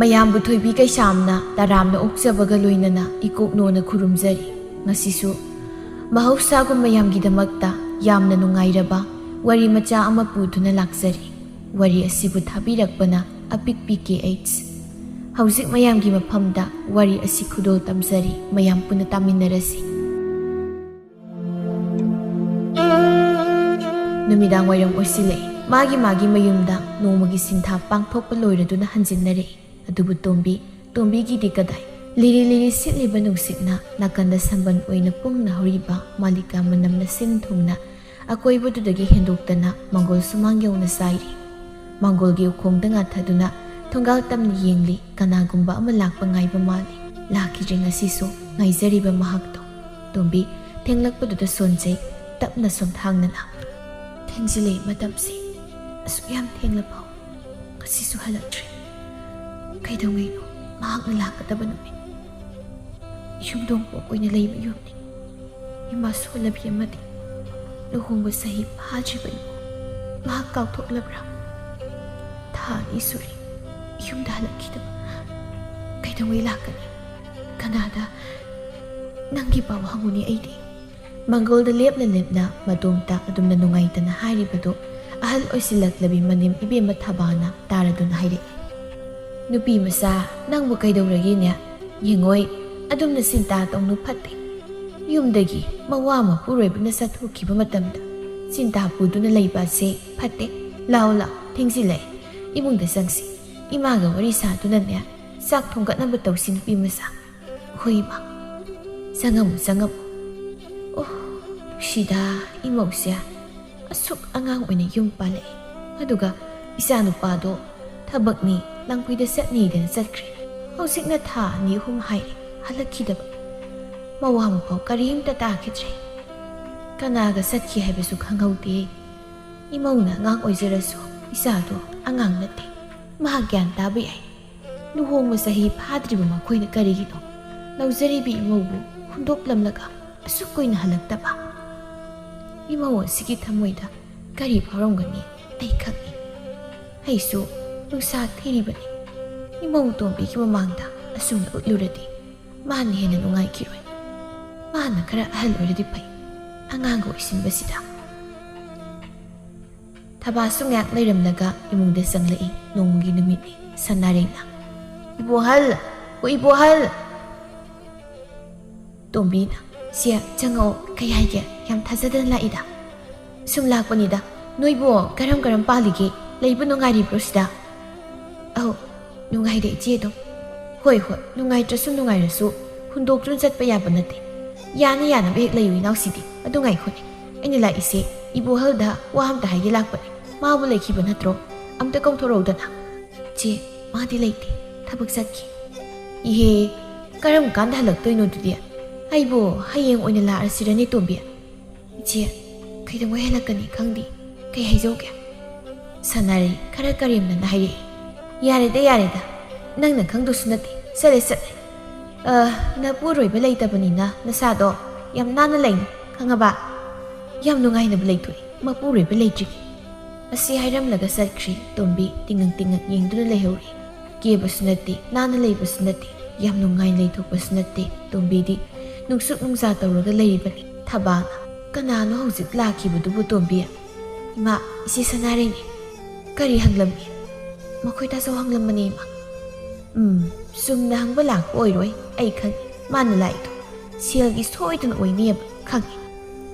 ꯃꯌꯥꯝꯕꯨ ꯊꯣꯏꯕꯤ ꯀꯩꯁꯥꯝꯅ ꯇꯔꯥꯝꯅ ꯑꯣꯛꯆꯕꯒ ꯂꯣꯏꯅꯅ ꯏꯀꯣꯛꯅꯣꯅ ꯈꯨꯔꯨꯝꯖꯔꯤ ꯉꯁꯤꯁꯨ ꯃꯍꯧꯁꯥꯒꯨꯝ ꯃꯌꯥꯝꯒꯤꯗꯃꯛꯇ ꯌꯥꯝꯅ ꯅꯨꯡꯉꯥꯏꯔꯕ ꯋꯥꯔꯤ ꯃꯆꯥ ꯑꯃ ꯄꯨꯗꯨꯅ ꯂꯥꯛꯆꯔꯤ ꯋꯥꯔꯤ ꯑꯁꯤꯕꯨ ꯊꯥꯕꯤꯔꯛꯄꯅ ꯑꯄꯤꯛꯄꯤ KH ꯍꯧꯖꯤꯛ ꯃꯌꯥꯝꯒꯤ ꯃꯐꯝꯗ ꯋꯥꯔꯤ ꯑꯁꯤ ꯈꯨꯗꯣꯜ ꯇꯝꯖꯔꯤ ꯃꯌꯥꯝ ꯄꯨꯟꯅ ꯇꯥꯃꯤꯟꯅꯔꯁꯤ ꯅꯨꯃꯤꯗꯥꯡ ꯋꯥꯏꯔꯝ ꯑꯣꯏꯁꯤꯜꯂꯛꯏ ꯃꯥꯒꯤ ꯃꯌꯨꯝꯗ ꯅꯣꯡꯃꯒꯤ ꯁꯤꯟꯊꯥ ꯄꯥꯡꯊꯣꯛꯄ ꯂꯣꯏꯔꯗꯨꯅ ꯍꯟꯖꯤꯟꯅꯔꯛꯏ ꯑꯗꯨꯕꯨ ꯇꯣꯝꯕꯤꯒꯤꯗꯤ ꯀꯗꯥꯏ ꯂꯤꯔꯤ ꯁꯤꯠꯂꯤꯕ ꯅꯨꯡꯁꯤꯠꯅ ꯅꯥꯀꯟꯗ ꯁꯝꯕꯟ ꯑꯣꯏꯅ ꯄꯨꯡꯅ ꯍꯧꯔꯤꯕ ꯃꯥꯂꯤꯀꯥ ꯃꯅꯝꯅ ꯁꯤꯟ ꯊꯨꯡꯅ ꯑꯀꯣꯏꯕꯗꯨꯗꯒꯤ ꯍꯦꯟꯗꯣꯛꯇꯅ ꯃꯪꯒꯣꯜ ꯁꯨꯃꯥꯡ ꯌꯧꯅ ꯁꯥꯏꯔꯤ ꯃꯪꯒꯣꯜꯒꯤ ꯎꯈꯣꯡꯗ ꯉꯥꯊꯗꯨꯅ ꯊꯣꯡꯒꯥꯜ ꯇꯝꯅ ꯌꯦꯡꯂꯤ ꯀꯅꯥꯒꯨꯝꯕ ꯑꯃ ꯂꯥꯛꯄ ꯉꯥꯏꯕ ꯃꯥꯜꯂꯤ ꯂꯥꯛꯈꯤꯗ꯭ꯔꯦ ꯉꯁꯤꯁꯨ ꯉꯥꯏꯖꯔꯤꯕ ꯃꯍꯥꯛꯇꯣ ꯇꯣꯝꯕꯤ ꯊꯦꯡꯂꯛꯄꯗꯨꯗ ꯁꯣꯟꯖꯩ ꯇꯞꯅ ꯁꯣꯝꯊꯥꯡꯅꯅ ꯊꯦꯡꯖꯤꯜꯂꯦ ꯃꯇꯝꯁꯤ ꯑꯁꯨꯛ ꯌꯥꯝ ꯊꯦꯡꯂꯐꯥꯎ ꯉꯁꯤꯁꯨ ꯍꯜꯂꯛꯇ꯭ꯔꯦ ꯀꯩꯗꯧꯉꯩꯅꯣ ꯃꯍꯥꯛꯅ ꯂꯥꯛꯀꯗꯕ ꯅꯨꯃꯤꯠ ꯌꯨꯝꯗꯣꯡꯄꯣꯛ ꯑꯣꯏꯅ ꯂꯩꯕ ꯌꯨꯝꯅꯤ ꯏꯃꯥ ꯁꯣꯜꯂꯕꯤ ꯑꯃꯗꯤ ꯂꯨꯍꯣꯡꯕ ꯆꯍꯤ ꯐꯥꯗ꯭ꯔꯤꯕ ꯏꯃꯨ ꯃꯍꯥꯛ ꯀꯥꯎꯊꯣꯛꯂꯕ꯭ꯔꯥ ꯊꯥ 2 ꯁꯨꯔꯦ ꯌꯨꯝꯗ ꯍꯜꯂꯛꯈꯤꯗꯕ ꯀꯩꯗꯧꯉꯩ ꯂꯥꯛꯀꯅꯤ ꯀꯅꯥꯗ ꯅꯪꯒꯤ ꯄꯥꯎ ꯍꯪꯉꯨꯅꯤ ꯑꯩꯗꯤ ꯃꯪꯒꯣꯜꯗ ꯂꯦꯞꯅ ꯃꯇꯣꯝꯇ ꯑꯗꯨꯝꯅ ꯅꯨꯡꯉꯥꯏꯇꯅ ꯍꯥꯏꯔꯤꯕꯗꯣ ꯑꯍꯜ ꯑꯣꯏꯁꯤꯜꯂꯛꯂꯕꯤ ꯃꯅꯦꯝ ꯏꯕꯦꯝꯃ ꯊꯕꯥꯅ ꯇꯥꯔꯗꯨꯅ ꯍꯥꯏꯔꯛꯏ ꯅꯨꯄꯤ ꯃꯆꯥ ꯅꯪꯕꯨ ꯀꯩꯗꯧꯔꯒꯦꯅꯦ ꯌꯦꯡꯉꯣꯏ ꯑꯗꯨꯝꯅ ꯁꯤꯟꯇꯥ ꯇꯧꯅꯨ ꯐꯠꯇꯦ ꯌꯨꯝꯗꯒꯤ ꯃꯋꯥ ꯃꯄꯨꯔꯣꯏꯕꯅ ꯆꯠꯊꯣꯛꯈꯤꯕ ꯃꯇꯝꯗ ꯁꯤꯟꯇꯥ ꯄꯨꯗꯨꯅ ꯂꯩꯕ ꯑꯁꯤ ꯐꯠꯇꯦ ꯂꯥꯎ ꯊꯦꯡꯖꯤꯜꯂꯛꯑꯦ ꯏꯃꯨꯡꯗ ꯆꯪꯁꯤ ꯏꯃꯥꯒ ꯋꯥꯔꯤ ꯁꯥꯗꯨꯅꯅꯦ ꯆꯥꯛ ꯊꯣꯡꯒꯠꯅꯕ ꯇꯧꯁꯤ ꯅꯨꯄꯤ ꯃꯆꯥ ꯍꯣꯏ ꯏꯃꯥ ꯆꯪꯉꯝꯃꯨ ꯑꯣ ꯁꯤꯗ ꯏꯃꯧꯁꯦ ꯑꯁꯨꯛ ꯑꯉꯥꯡ ꯑꯣꯏꯅ ꯌꯨꯝ ꯄꯥꯜꯂꯛꯏ ꯑꯗꯨꯒ ꯏꯆꯥ ꯅꯨꯄꯥꯗꯣ ꯊꯕꯛꯅꯤ ꯂꯪꯐꯩꯗ ꯆꯠꯅꯤꯗꯅ ꯆꯠꯈ꯭ꯔꯦ ꯍꯧꯖꯤꯛꯅ ꯊꯥ 2-3 ꯍꯥꯏꯔꯦ ꯍꯜꯂꯛꯈꯤꯗꯕ ꯃꯋꯥ ꯃꯄꯥꯎ ꯀꯔꯤꯝꯇ ꯇꯥꯈꯤꯗ꯭ꯔꯦ ꯀꯅꯥꯒ ꯆꯠꯈꯤ ꯍꯥꯏꯕꯁꯨ ꯈꯪꯍꯧꯗꯦ ꯏꯃꯧꯅ ꯑꯉꯥꯡ ꯑꯣꯏꯖꯔꯁꯨ ꯏꯆꯥꯗꯣ ꯑꯉꯥꯡ ꯅꯠꯇꯦ ꯃꯍꯥꯛ ꯒ꯭ꯌꯥꯟ ꯇꯥꯕ ꯌꯥꯏ ꯂꯨꯍꯣꯡꯕ ꯆꯍꯤ ꯐꯥꯗ꯭ꯔꯤꯕ ꯃꯈꯣꯏꯅ ꯀꯔꯤꯒꯤꯅꯣ ꯂꯧꯖꯔꯤꯕꯤ ꯏꯃꯧꯕꯨ ꯍꯨꯟꯗꯣꯛꯂꯝꯂꯒ ꯑꯁꯨꯛ ꯀꯨꯏꯅ ꯍꯜꯂꯛꯇꯕ ꯏꯃꯧ ꯑꯁꯤꯒꯤ ꯊꯃꯣꯏꯗ ꯀꯔꯤ ꯐꯥꯎꯔꯝꯒꯅꯤ ꯑꯩ ꯈꯪꯏ ꯑꯩꯁꯨ ꯅꯨꯡꯁꯥ ꯊꯤꯔꯤꯕꯅꯤ ꯏꯃꯧ ꯇꯣꯝꯕꯤꯒꯤ ꯃꯃꯥꯡꯗ ꯑꯁꯨꯝꯅ ꯎꯠꯂꯨꯔꯗꯤ ꯃꯥꯅ ꯍꯦꯟꯅ ꯅꯨꯡꯉꯥꯏꯈꯤꯔꯣꯏ ꯃꯥꯅ ꯈꯔ ꯑꯍꯜ ꯑꯣꯏꯔꯗꯤ ꯐꯩ ꯑꯉꯥꯡꯒ ꯑꯣꯏꯁꯤꯟꯕꯁꯤꯗ ꯊꯕꯥꯁꯨ ꯉꯥꯛ ꯂꯩꯔꯝꯂꯒ ꯏꯃꯨꯡꯗ ꯆꯪꯂꯛꯏ ꯅꯣꯡꯃꯒꯤ ꯅꯨꯃꯤꯠꯅꯤ ꯁꯅꯥꯔꯦꯡꯅ ꯏꯕꯣꯍꯜ ꯇꯣꯝꯕꯤꯅ ꯁꯦ ꯆꯪꯉꯛꯑꯣ ꯀꯩ ꯍꯥꯏꯒꯦ ꯌꯥꯝ ꯊꯥꯖꯗꯅ ꯂꯥꯛꯏꯗ ꯁꯨꯝ ꯂꯥꯛꯄꯅꯤꯗ ꯅꯣꯏꯕꯨ ꯀꯔꯝ ꯄꯥꯜꯂꯤꯒꯦ ꯂꯩꯕ ꯅꯨꯡꯉꯥꯏꯔꯤꯕ꯭ꯔꯣ ꯁꯤꯗ ꯅꯨꯡꯉꯥꯏꯔꯦ ꯏꯆꯦ ꯑꯗꯨꯝ ꯍꯣꯏ ꯅꯨꯡꯉꯥꯏꯇ꯭ꯔꯁꯨ ꯅꯨꯡꯉꯥꯏꯔꯁꯨ ꯍꯨꯟꯗꯣꯛꯇꯨꯅ ꯆꯠꯄ ꯌꯥꯕ ꯅꯠꯇꯦ ꯌꯥꯅꯕ ꯍꯦꯛ ꯂꯩꯌꯨ ꯏꯅꯥꯎꯁꯤꯗꯤ ꯑꯗꯨ ꯉꯥꯏꯈꯣꯅꯦ ꯑꯩꯅ ꯂꯥꯛꯏꯁꯦ ꯏꯕꯣꯍꯜꯗ ꯋꯥ ꯑꯝꯇ ꯍꯥꯏꯒꯦ ꯂꯥꯛꯄꯅꯦ ꯃꯥꯕꯨ ꯂꯩꯈꯤꯕ ꯅꯠꯇ꯭ꯔꯣ ꯑꯝꯇ ꯀꯧꯊꯣꯔꯛꯎꯗꯅ ꯆꯦ ꯃꯥꯗꯤ ꯂꯩꯇꯦ ꯊꯕꯛ ꯆꯠꯈꯤ ꯏꯍꯦ ꯀꯔꯝ ꯀꯥꯟꯗ ꯍꯜꯂꯛꯇꯣꯏꯅꯣ ꯑꯗꯨꯗꯤ ꯑꯩꯕꯨ ꯍꯌꯦꯡ ꯑꯣꯏꯅ ꯂꯥꯛꯑꯁꯤꯔꯅꯦ ꯇꯣꯝꯕꯤ ꯏꯆꯦ ꯀꯩꯗꯧꯉꯩ ꯍꯜꯂꯛꯀꯅꯤ ꯈꯪꯗꯦ ꯀꯩ ꯍꯥꯏꯖꯧꯒꯦ ꯁꯅꯥꯔꯩ ꯈꯔ ꯀꯔꯦꯝꯅꯅ ꯍꯥꯏꯔꯛꯏ ꯌꯥꯔꯦꯗ ꯅꯪꯅ ꯈꯪꯗꯧꯁꯨ ꯅꯠꯇꯦ ꯆꯠꯂꯦ ꯅꯄꯨꯔꯣꯏꯕ ꯂꯩꯇꯕꯅꯤꯅ ꯅꯁꯥꯗꯣ ꯌꯥꯝ ꯅꯥꯟꯅ ꯂꯩꯅꯤ ꯈꯪꯉꯕ ꯌꯥꯝ ꯅꯨꯡꯉꯥꯏꯅꯕ ꯂꯩꯊꯣꯛꯏ ꯃꯄꯨꯔꯣꯏꯕ ꯂꯩꯇ꯭ꯔꯤꯉꯩ ꯑꯁꯤ ꯍꯥꯏꯔꯝꯂꯒ ꯆꯠꯈ꯭ꯔꯤ ꯇꯣꯝꯕꯤ ꯇꯤꯡꯉꯛ ꯌꯦꯡꯗꯨꯅ ꯂꯩꯍꯧꯔꯤ ꯀꯦꯕꯁꯨ ꯅꯠꯇꯦ ꯅꯥꯟꯅ ꯂꯩꯕꯁꯨ ꯅꯠꯇꯦ ꯌꯥꯝ ꯅꯨꯡꯉꯥꯏꯅ ꯂꯩꯊꯣꯛꯄꯁꯨ ꯅꯠꯇꯦ ꯇꯣꯝꯕꯤꯗꯤ ꯅꯨꯡꯁꯨꯛ ꯅꯨꯡꯁꯥ ꯇꯧꯔꯒ ꯂꯩꯔꯤꯕꯅꯤ ꯊꯕꯥꯅ ꯀꯅꯥꯅꯣ ꯍꯧꯖꯤꯛ ꯂꯥꯛꯈꯤꯕꯗꯨꯕꯨ ꯇꯣꯝꯕꯤ ꯏꯃꯥ ꯏꯆꯦ ꯁꯅꯥꯔꯩꯅꯤ ꯀꯔꯤ ꯍꯪꯂꯝꯃꯤ ꯃꯈꯣꯏ ꯇꯥꯆꯧ ꯍꯪꯂꯝꯕꯅꯤ ꯏꯃꯥ ꯆꯨꯝꯅ ꯍꯪꯕ ꯂꯥꯛꯄ ꯑꯣꯏꯔꯣꯏ ꯑꯩ ꯈꯪꯏ ꯃꯥꯅ ꯂꯥꯛꯏꯗꯣ ꯁꯦꯜꯒꯤ ꯁꯣꯏꯗꯅ ꯑꯣꯏꯅꯤꯌꯦꯕ ꯈꯪꯏ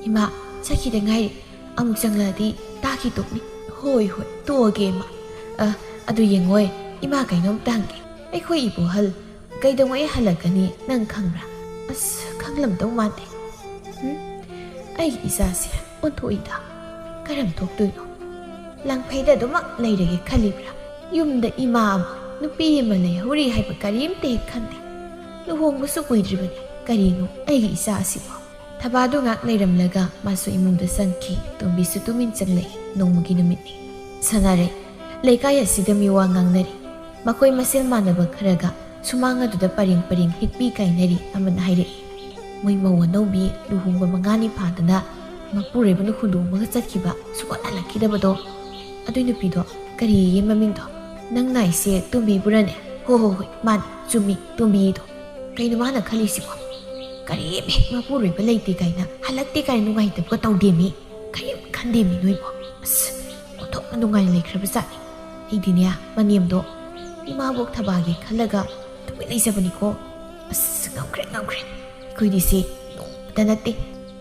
ꯏꯃꯥ ꯆꯠꯈꯤꯗ ꯉꯥꯏꯔꯤ ꯑꯃꯨꯛ ꯆꯪꯂꯛꯑꯗꯤ ꯇꯥꯈꯤ ꯇꯣꯛꯅꯤ ꯍꯣꯏ ꯇꯣꯛꯑꯒꯦ ꯏꯃꯥ ꯑꯗꯨ ꯌꯦꯡꯉꯣꯏ ꯏꯃꯥ ꯀꯩꯅꯣꯝꯇ ꯍꯪꯒꯦ ꯑꯩꯈꯣꯏ ꯏꯕꯣꯍꯜ ꯀꯩꯗꯧꯉꯩ ꯍꯜꯂꯛꯀꯅꯤ ꯅꯪ ꯈꯪꯕ꯭ꯔꯥ ꯈꯪꯂꯝꯗꯧ ꯃꯥꯟꯗꯦ ꯑꯩꯒꯤ ꯏꯆꯥꯁꯦ ꯑꯣꯟꯊꯣꯛꯏꯗ ꯀꯔꯝ ꯊꯣꯛꯇꯣꯏꯅꯣ ꯂꯪꯐꯩꯗ ꯑꯗꯨꯃꯛ ꯂꯩꯔꯒꯦ ꯈꯜꯂꯤꯕ꯭ꯔꯥ ꯌꯨꯝꯗ ꯏꯃꯥ ꯑꯃ ꯅꯨꯄꯤ ꯑꯃ ꯂꯩꯍꯧꯔꯤ ꯍꯥꯏꯕ ꯀꯔꯤꯝꯇ ꯍꯦꯛ ꯈꯟꯗꯦ ꯂꯨꯍꯣꯡꯕꯁꯨ ꯀꯨꯏꯗ꯭ꯔꯤꯕꯅꯤ ꯀꯔꯤꯅꯣ ꯑꯩꯒꯤ ꯏꯆꯥ ꯑꯁꯤꯕꯨ ꯊꯕꯥꯗꯨ ꯉꯥꯛ ꯂꯩꯔꯝꯂꯒ ꯃꯥꯁꯨ ꯏꯃꯨꯡꯗ ꯆꯪꯈꯤ ꯇꯣꯝꯕꯤꯁꯨ ꯇꯨꯃꯤꯟ ꯆꯪꯂꯛꯏ ꯅꯣꯡꯃꯒꯤ ꯅꯨꯃꯤꯠꯅꯤ ꯁꯅꯥꯔꯩ ꯂꯩꯀꯥꯏ ꯑꯁꯤꯗ ꯃꯤꯋꯥ ꯉꯥꯡꯅꯔꯤ ꯃꯈꯣꯏ ꯃꯁꯦꯜ ꯃꯥꯟꯅꯕ ꯈꯔꯒ ꯁꯨꯃꯥꯡ ꯑꯗꯨꯗ ꯄꯔꯦꯡ ꯍꯤꯛꯄꯤ ꯀꯥꯏꯅꯔꯤ ꯑꯃꯅ ꯍꯥꯏꯔꯛꯏ ꯃꯣꯏ ꯃꯧ ꯑꯅꯧꯕꯤ ꯂꯨꯍꯣꯡꯕ 5ꯅꯤ ꯐꯥꯗꯅ ꯃꯄꯨꯔꯣꯏꯕꯅ ꯍꯨꯟꯗꯣꯛꯑꯃꯒ ꯆꯠꯈꯤꯕ ꯁꯨꯛꯍꯜ ꯍꯜꯂꯛꯈꯤꯗꯕꯗꯣ ꯑꯗꯨꯏ ꯅꯨꯄꯤꯗꯣ ꯀꯔꯤꯌꯦ ꯃꯃꯤꯡꯗꯣ ꯅꯪ ꯅꯥꯏꯁꯦ ꯇꯣꯝꯕꯤꯕꯨꯔꯅꯦ ꯍꯣꯏ ꯃꯥꯅꯤ ꯆꯨꯝꯃꯤ ꯇꯣꯝꯕꯤꯗꯣ ꯀꯩꯅꯣ ꯃꯥꯅ ꯈꯜꯂꯤꯁꯤꯕꯣ ꯀꯔꯤꯝ ꯍꯦꯛ ꯃꯄꯨꯔꯣꯏꯕ ꯂꯩꯇꯦ ꯀꯥꯏꯅ ꯍꯜꯂꯛꯇꯦ ꯀꯥꯏꯅ ꯅꯨꯡꯉꯥꯏꯇꯕꯒ ꯇꯧꯗꯦꯃꯤ ꯀꯔꯤꯝ ꯈꯟꯗꯦꯃꯤ ꯅꯣꯏꯕꯣ ꯑꯁ ꯑꯣꯟꯊꯣꯛꯅ ꯅꯨꯡꯉꯥꯏꯅ ꯂꯩꯈ꯭ꯔꯕ ꯖꯥꯠꯅꯤ ꯑꯩꯗꯤꯅꯦ ꯃꯅꯦꯝꯗꯣ ꯏꯃꯥꯕꯣꯛ ꯊꯕꯥꯒꯤ ꯈꯜꯂꯒ ꯇꯨꯃꯤꯟ ꯂꯩꯖꯕꯅꯤꯀꯣ ꯑꯁ ꯉꯝꯈ꯭ꯔꯦ ꯑꯩꯈꯣꯏꯗꯤ ꯁꯤ ꯅꯣꯡꯃꯇ ꯅꯠꯇꯦ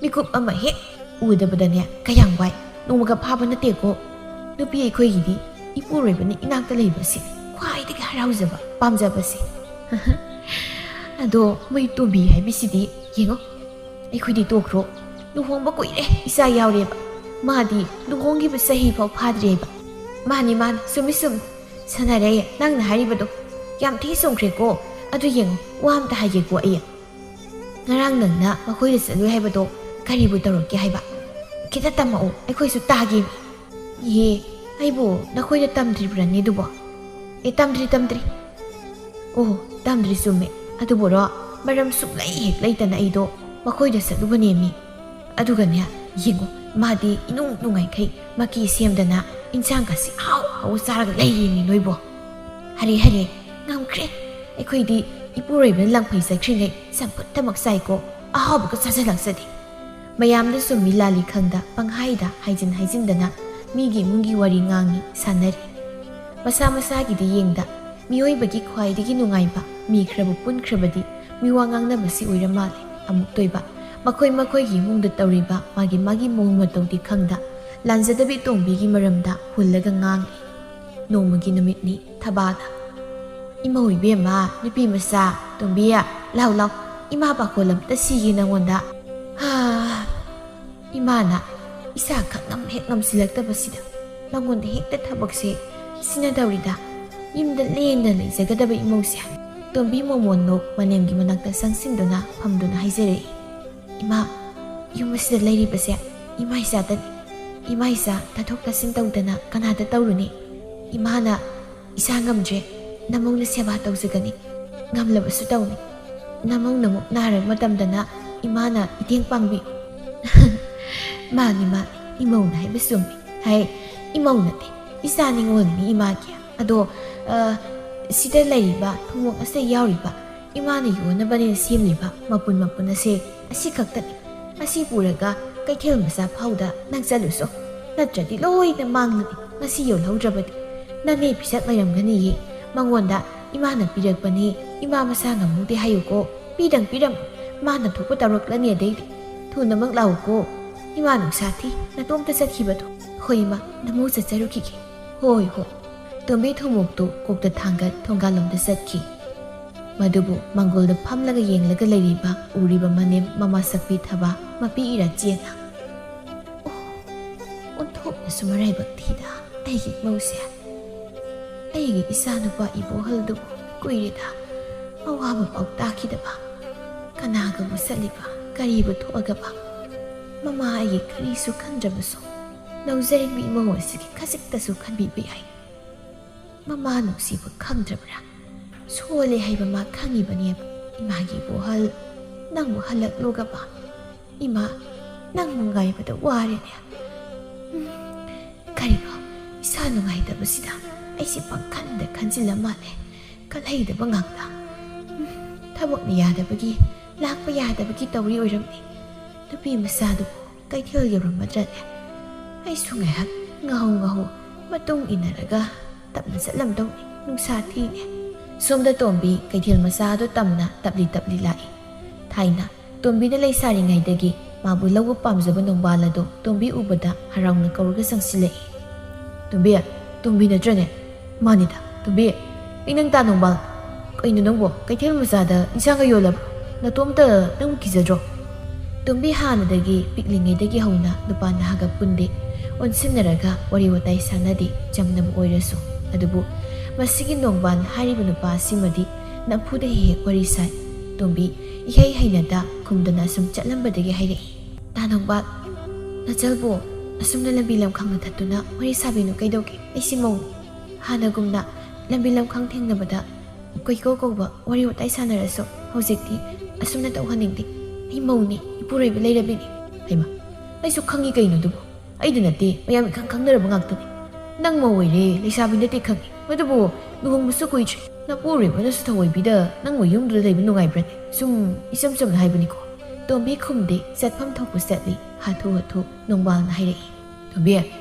ꯃꯤꯀꯨꯞ ꯑꯃ ꯍꯦꯛ ꯎꯗꯕꯗꯅꯦ ꯀꯌꯥꯝ ꯋꯥꯏ ꯅꯣꯡꯃꯒ ꯐꯥꯕ ꯅꯠꯇꯦꯀꯣ ꯅꯨꯄꯤ ꯑꯩꯈꯣꯏꯒꯤꯗꯤ ꯏꯄꯨꯔꯣꯏꯕꯅ ꯏꯅꯥꯛꯇ ꯂꯩꯕꯁꯤ ꯈ꯭ꯋꯥꯏꯗꯒꯤ ꯍꯔꯥꯎꯖꯕ ꯄꯥꯝꯖꯕꯁꯤ ꯑꯗꯣ ꯃꯣꯏ ꯇꯣꯝꯕꯤ ꯍꯥꯏꯕꯁꯤꯗꯤ ꯌꯦꯡꯉꯣ ꯑꯩꯈꯣꯏꯗꯤ ꯇꯣꯛꯈ꯭ꯔꯣ ꯂꯨꯍꯣꯡꯕ ꯀꯨꯏꯔꯦ ꯏꯆꯥ ꯌꯥꯎꯔꯦꯕ ꯃꯥꯗꯤ ꯂꯨꯍꯣꯡꯈꯤꯕ ꯆꯍꯤ ꯐꯥꯎ ꯐꯥꯗ꯭ꯔꯦꯕ ꯃꯥꯅꯤ ꯆꯨꯝꯃꯤ ꯁꯥꯟꯅꯔꯦ ꯅꯪꯅ ꯍꯥꯏꯔꯤꯕꯗꯣ ꯌꯥꯝ ꯊꯤ ꯆꯨꯝꯈ꯭ꯔꯦꯀꯣ ꯑꯗꯨ ꯌꯦꯡꯉꯣ ꯋꯥ ꯑꯝꯇ ꯍꯥꯏꯒꯦꯀꯣ ꯑꯩ ꯉꯔꯥꯡ ꯅꯪꯅ ꯃꯈꯣꯏꯗ ꯆꯠꯂꯨꯏ ꯍꯥꯏꯕꯗꯣ ꯀꯔꯤꯕꯨ ꯇꯧꯔꯛꯀꯦ ꯍꯥꯏꯕ ꯈꯤꯇ ꯇꯝꯃꯛꯑꯣ ꯑꯩꯈꯣꯏꯁꯨ ꯇꯥꯒꯦ ꯏꯍꯦ ꯑꯩꯕꯨ ꯅꯈꯣꯏꯗ ꯇꯝꯗ꯭ꯔꯤꯕ꯭ꯔꯅꯦ ꯑꯗꯨꯕꯣ ꯇꯝꯗ꯭ꯔꯤ ꯑꯣ ꯇꯝꯗ꯭ꯔꯤ ꯆꯨꯝꯃꯦ ꯑꯗꯨꯕꯨꯔꯣ ꯃꯔꯝ ꯁꯨꯡꯂꯩ ꯍꯦꯛ ꯂꯩꯇꯅ ꯑꯩꯗꯣ ꯃꯈꯣꯏꯗ ꯆꯠꯂꯨꯕꯅꯦꯃꯤ ꯑꯗꯨꯒꯅꯦ ꯌꯦꯡꯉꯣ ꯃꯥꯗꯤ ꯏꯅꯨꯡ ꯅꯨꯡꯉꯥꯏꯈꯩ ꯃꯀꯤ ꯁꯦꯝꯗꯅ ꯏꯟꯁꯥꯡꯒꯁꯤ ꯍꯥꯎ ꯆꯥꯔꯒ ꯂꯩꯔꯤꯅꯤ ꯅꯣꯏꯕꯣ ꯍꯔꯦ ꯉꯝꯈ꯭ꯔꯦ ꯑꯩꯈꯣꯏꯗꯤ ꯏꯄꯨꯔꯣꯏꯕꯅ ꯂꯪꯐꯩ ꯆꯠꯈ꯭ꯔꯤꯉꯩ ꯆꯝꯐꯨꯠꯇꯃꯛ ꯆꯥꯏꯀꯣ ꯑꯍꯥꯎꯕꯒ ꯆꯥꯁꯤꯜꯂꯛꯆꯗꯦ ꯃꯌꯥꯝꯗ ꯆꯨꯝꯃꯤ ꯂꯥꯜꯂꯤ ꯈꯪꯗ ꯄꯪꯍꯥꯏꯗ ꯍꯥꯏꯖꯤꯟꯗꯅ ꯃꯤꯒꯤ ꯏꯃꯨꯡꯒꯤ ꯋꯥꯔꯤ ꯉꯥꯡꯉꯤ ꯁꯥꯟꯅꯔꯤ ꯃꯁꯥ ꯃꯁꯥꯒꯤꯗꯤ ꯌꯦꯡꯗ ꯃꯤꯑꯣꯏꯕꯒꯤ ꯈ꯭ꯋꯥꯏꯗꯒꯤ ꯅꯨꯡꯉꯥꯏꯕ ꯃꯤ ꯈꯔꯕꯨ ꯄꯨꯟꯈ꯭ꯔꯕꯗꯤ ꯃꯤꯋꯥ ꯉꯥꯡꯅꯕꯁꯤ ꯑꯣꯏꯔ ꯃꯥꯜꯂꯦ ꯑꯃꯨꯛ ꯇꯣꯏꯕ ꯃꯈꯣꯏꯒꯤ ꯏꯃꯨꯡꯗ ꯇꯧꯔꯤꯕ ꯃꯥꯒꯤ ꯃꯑꯣꯡ ꯃꯇꯧꯗꯤ ꯈꯪꯗ ꯂꯥꯟꯖꯗꯕꯤ ꯇꯣꯝꯕꯤꯒꯤ ꯃꯔꯝꯗ ꯍꯨꯜꯂꯒ ꯉꯥꯡꯂꯤ ꯅꯣꯡꯃꯒꯤ ꯅꯨꯃꯤꯠꯅꯤ ꯊꯕꯥꯗ ꯏꯃꯧ ꯏꯕꯦꯝꯃ ꯅꯨꯄꯤ ꯃꯆꯥ ꯇꯣꯝꯕꯤ ꯂꯥꯎ ꯏꯃꯥ ꯄꯥꯈꯣꯜ ꯑꯝꯇ ꯁꯤꯒꯦ ꯅꯪꯉꯣꯟꯗ 이마나 이사가 ngамsilꯂꯛꯇꯕꯁꯤꯗ ꯃꯉꯣꯟꯗ ꯍꯦꯛꯇ ꯊꯕꯛꯁꯦ ꯁꯤꯟꯅꯗꯧꯔꯤꯗ ꯌꯨꯝꯗ ꯂꯦꯡꯗꯅ ꯂꯩꯖꯒꯗꯕ ꯏꯃꯧꯁꯦ ꯇꯣꯝꯕꯤ ꯃꯣꯃꯣꯟꯅꯣ ꯃꯅꯦꯝꯒꯤ ꯃꯅꯥꯛꯇ ꯆꯪꯁꯤꯟꯗꯨꯅ ꯐꯝꯗꯨꯅ ꯍꯥꯏꯖꯔꯛꯏ 이마 ꯌꯨꯝ ꯑꯁꯤꯗ ꯂꯩꯔꯤꯕꯁꯦ 이마 이사ꯗꯅꯤ 이마 이사 ꯇꯥꯊꯣꯛ ꯇꯥꯁꯤꯟ ꯇꯧꯗꯅ ꯀꯅꯥꯗ ꯇꯧꯔꯨꯅꯤ 이마나 이사 ngꯝꯗ꯭ꯔꯦ ꯅꯃꯧꯅ ꯁꯦꯕꯥ ꯇꯧꯖꯒꯅꯤ ngꯝꯂꯕꯁꯨ ꯇꯧꯅꯤ ꯅꯃꯧꯅ ꯃꯨꯛ ꯅꯥꯔꯛ ꯃꯇꯝꯗꯅ 이마나 ꯏꯇꯦꯡ ꯄꯥꯡꯕꯤꯌꯨ 마니 이모나 해봐 쏨미 하이 이모나데 이사니 원니 이마기야 아도 시다 레이바 통목 아세 야우리바 이마나 요나바니 셈리바 마뿐 아세 아시 각다니 아시 부라가 kaikhel masa phauda nangchaluso natradi loina manglani ngasi yolhaudrabadi nane pisak layamgani ye mangonda imana pirakpani ima masa ngamude hayuko pidang mana thokpa taraklani adei thunamak lauko 이마 농사티 나 똥 뜯어키버도 호이마 나무 젖자루 키기 호이 덤비 토목도 꼭다 탕가 통갈롬다 sed기 마두부 망골다 팜라가 옌라가 레리바 우리바 마넴 마마삭비 타바 마피 이라 지에나 온톱나 수마라이 박티다 아이기 모세 아이기 이사누바 이보헐도 꾸이리다 아와바 빡다키다바 가나가 무살리바 가리부 토아가바 Mama ay karisu kandrabaso. Nauzay mi mo sige kasiktasu kanbibi ay. Mama nung siba kandrabra. Suwali hay mama kangiba niya. Imagi buhal. Nang muhalak luga ba. Ima nang mungay ba daw wari niya. Kariba isa nung ay daba sida. Ay si pagkanda kansila mali. Kalay daba ngangda. Tabok niya dabagi. Lakpa yada bagi tawri oiram ni. Nupi masado ko kaikhel yawramadran ay sungayat ngaho matung inaraga tapna sa lamdaw nung sati niya. Somda tombi kaikhel masado tamna tapli lai. Thayna tombi na lay sari ngay dagi mabulaw pamzaba nung balado tombi ubada haraw na kawarga sang silay. Tombi na dran manida tombi inang tanong bal kaino nang bo kaikhel masada isang kayolab na tomta nang kizadro. Tumbi hanadagi piklingidagi hauna nupana haga pundi onsinaraga wari watay sanadi jamnam oirasu adubu masigi nongban hariba nupa simadi nampuda hihik wari sai tumbi ihay haynada kumdana sum chatlambadagi hayri tanongba nachalbo asum na lambi lamkhang natatuna wari sabi no kaidogi ay simong hanagumna lambi lamkhang thengnabada koiko ba wari watay sanaraso hojikti asum na tauhaningdi ay mauni ipurayba layrabini ayma aysu khangi kaino dubo ayda nate mayam khang khangnaraba ngaktani nang mawaire laysabi nate khangi madubo luhongbasu kuidre ꯅꯄꯨꯔꯣꯏꯕꯅꯁꯨ ꯊꯑꯣꯏꯕꯤꯗ ꯅꯪꯕꯨ ꯌꯨꯝꯗꯨꯗ ꯂꯩꯕ ꯅꯨꯡꯉꯥꯏꯕ꯭ꯔꯅꯦ ꯁꯨꯝ ꯏꯆꯝ ꯆꯝꯅ ꯍꯥꯏꯕꯅꯤꯀꯣ ꯇꯣꯝꯕꯤ ꯈꯨꯝꯗꯦ ꯆꯠꯐꯝ ꯊꯣꯛꯄ ꯆꯠꯂꯤ ꯍꯥꯊꯨ ꯍꯥꯊꯨ ꯅꯣꯡꯕꯥꯜꯅ ꯍꯥꯏꯔꯛꯏ ꯇꯣꯝꯕꯤ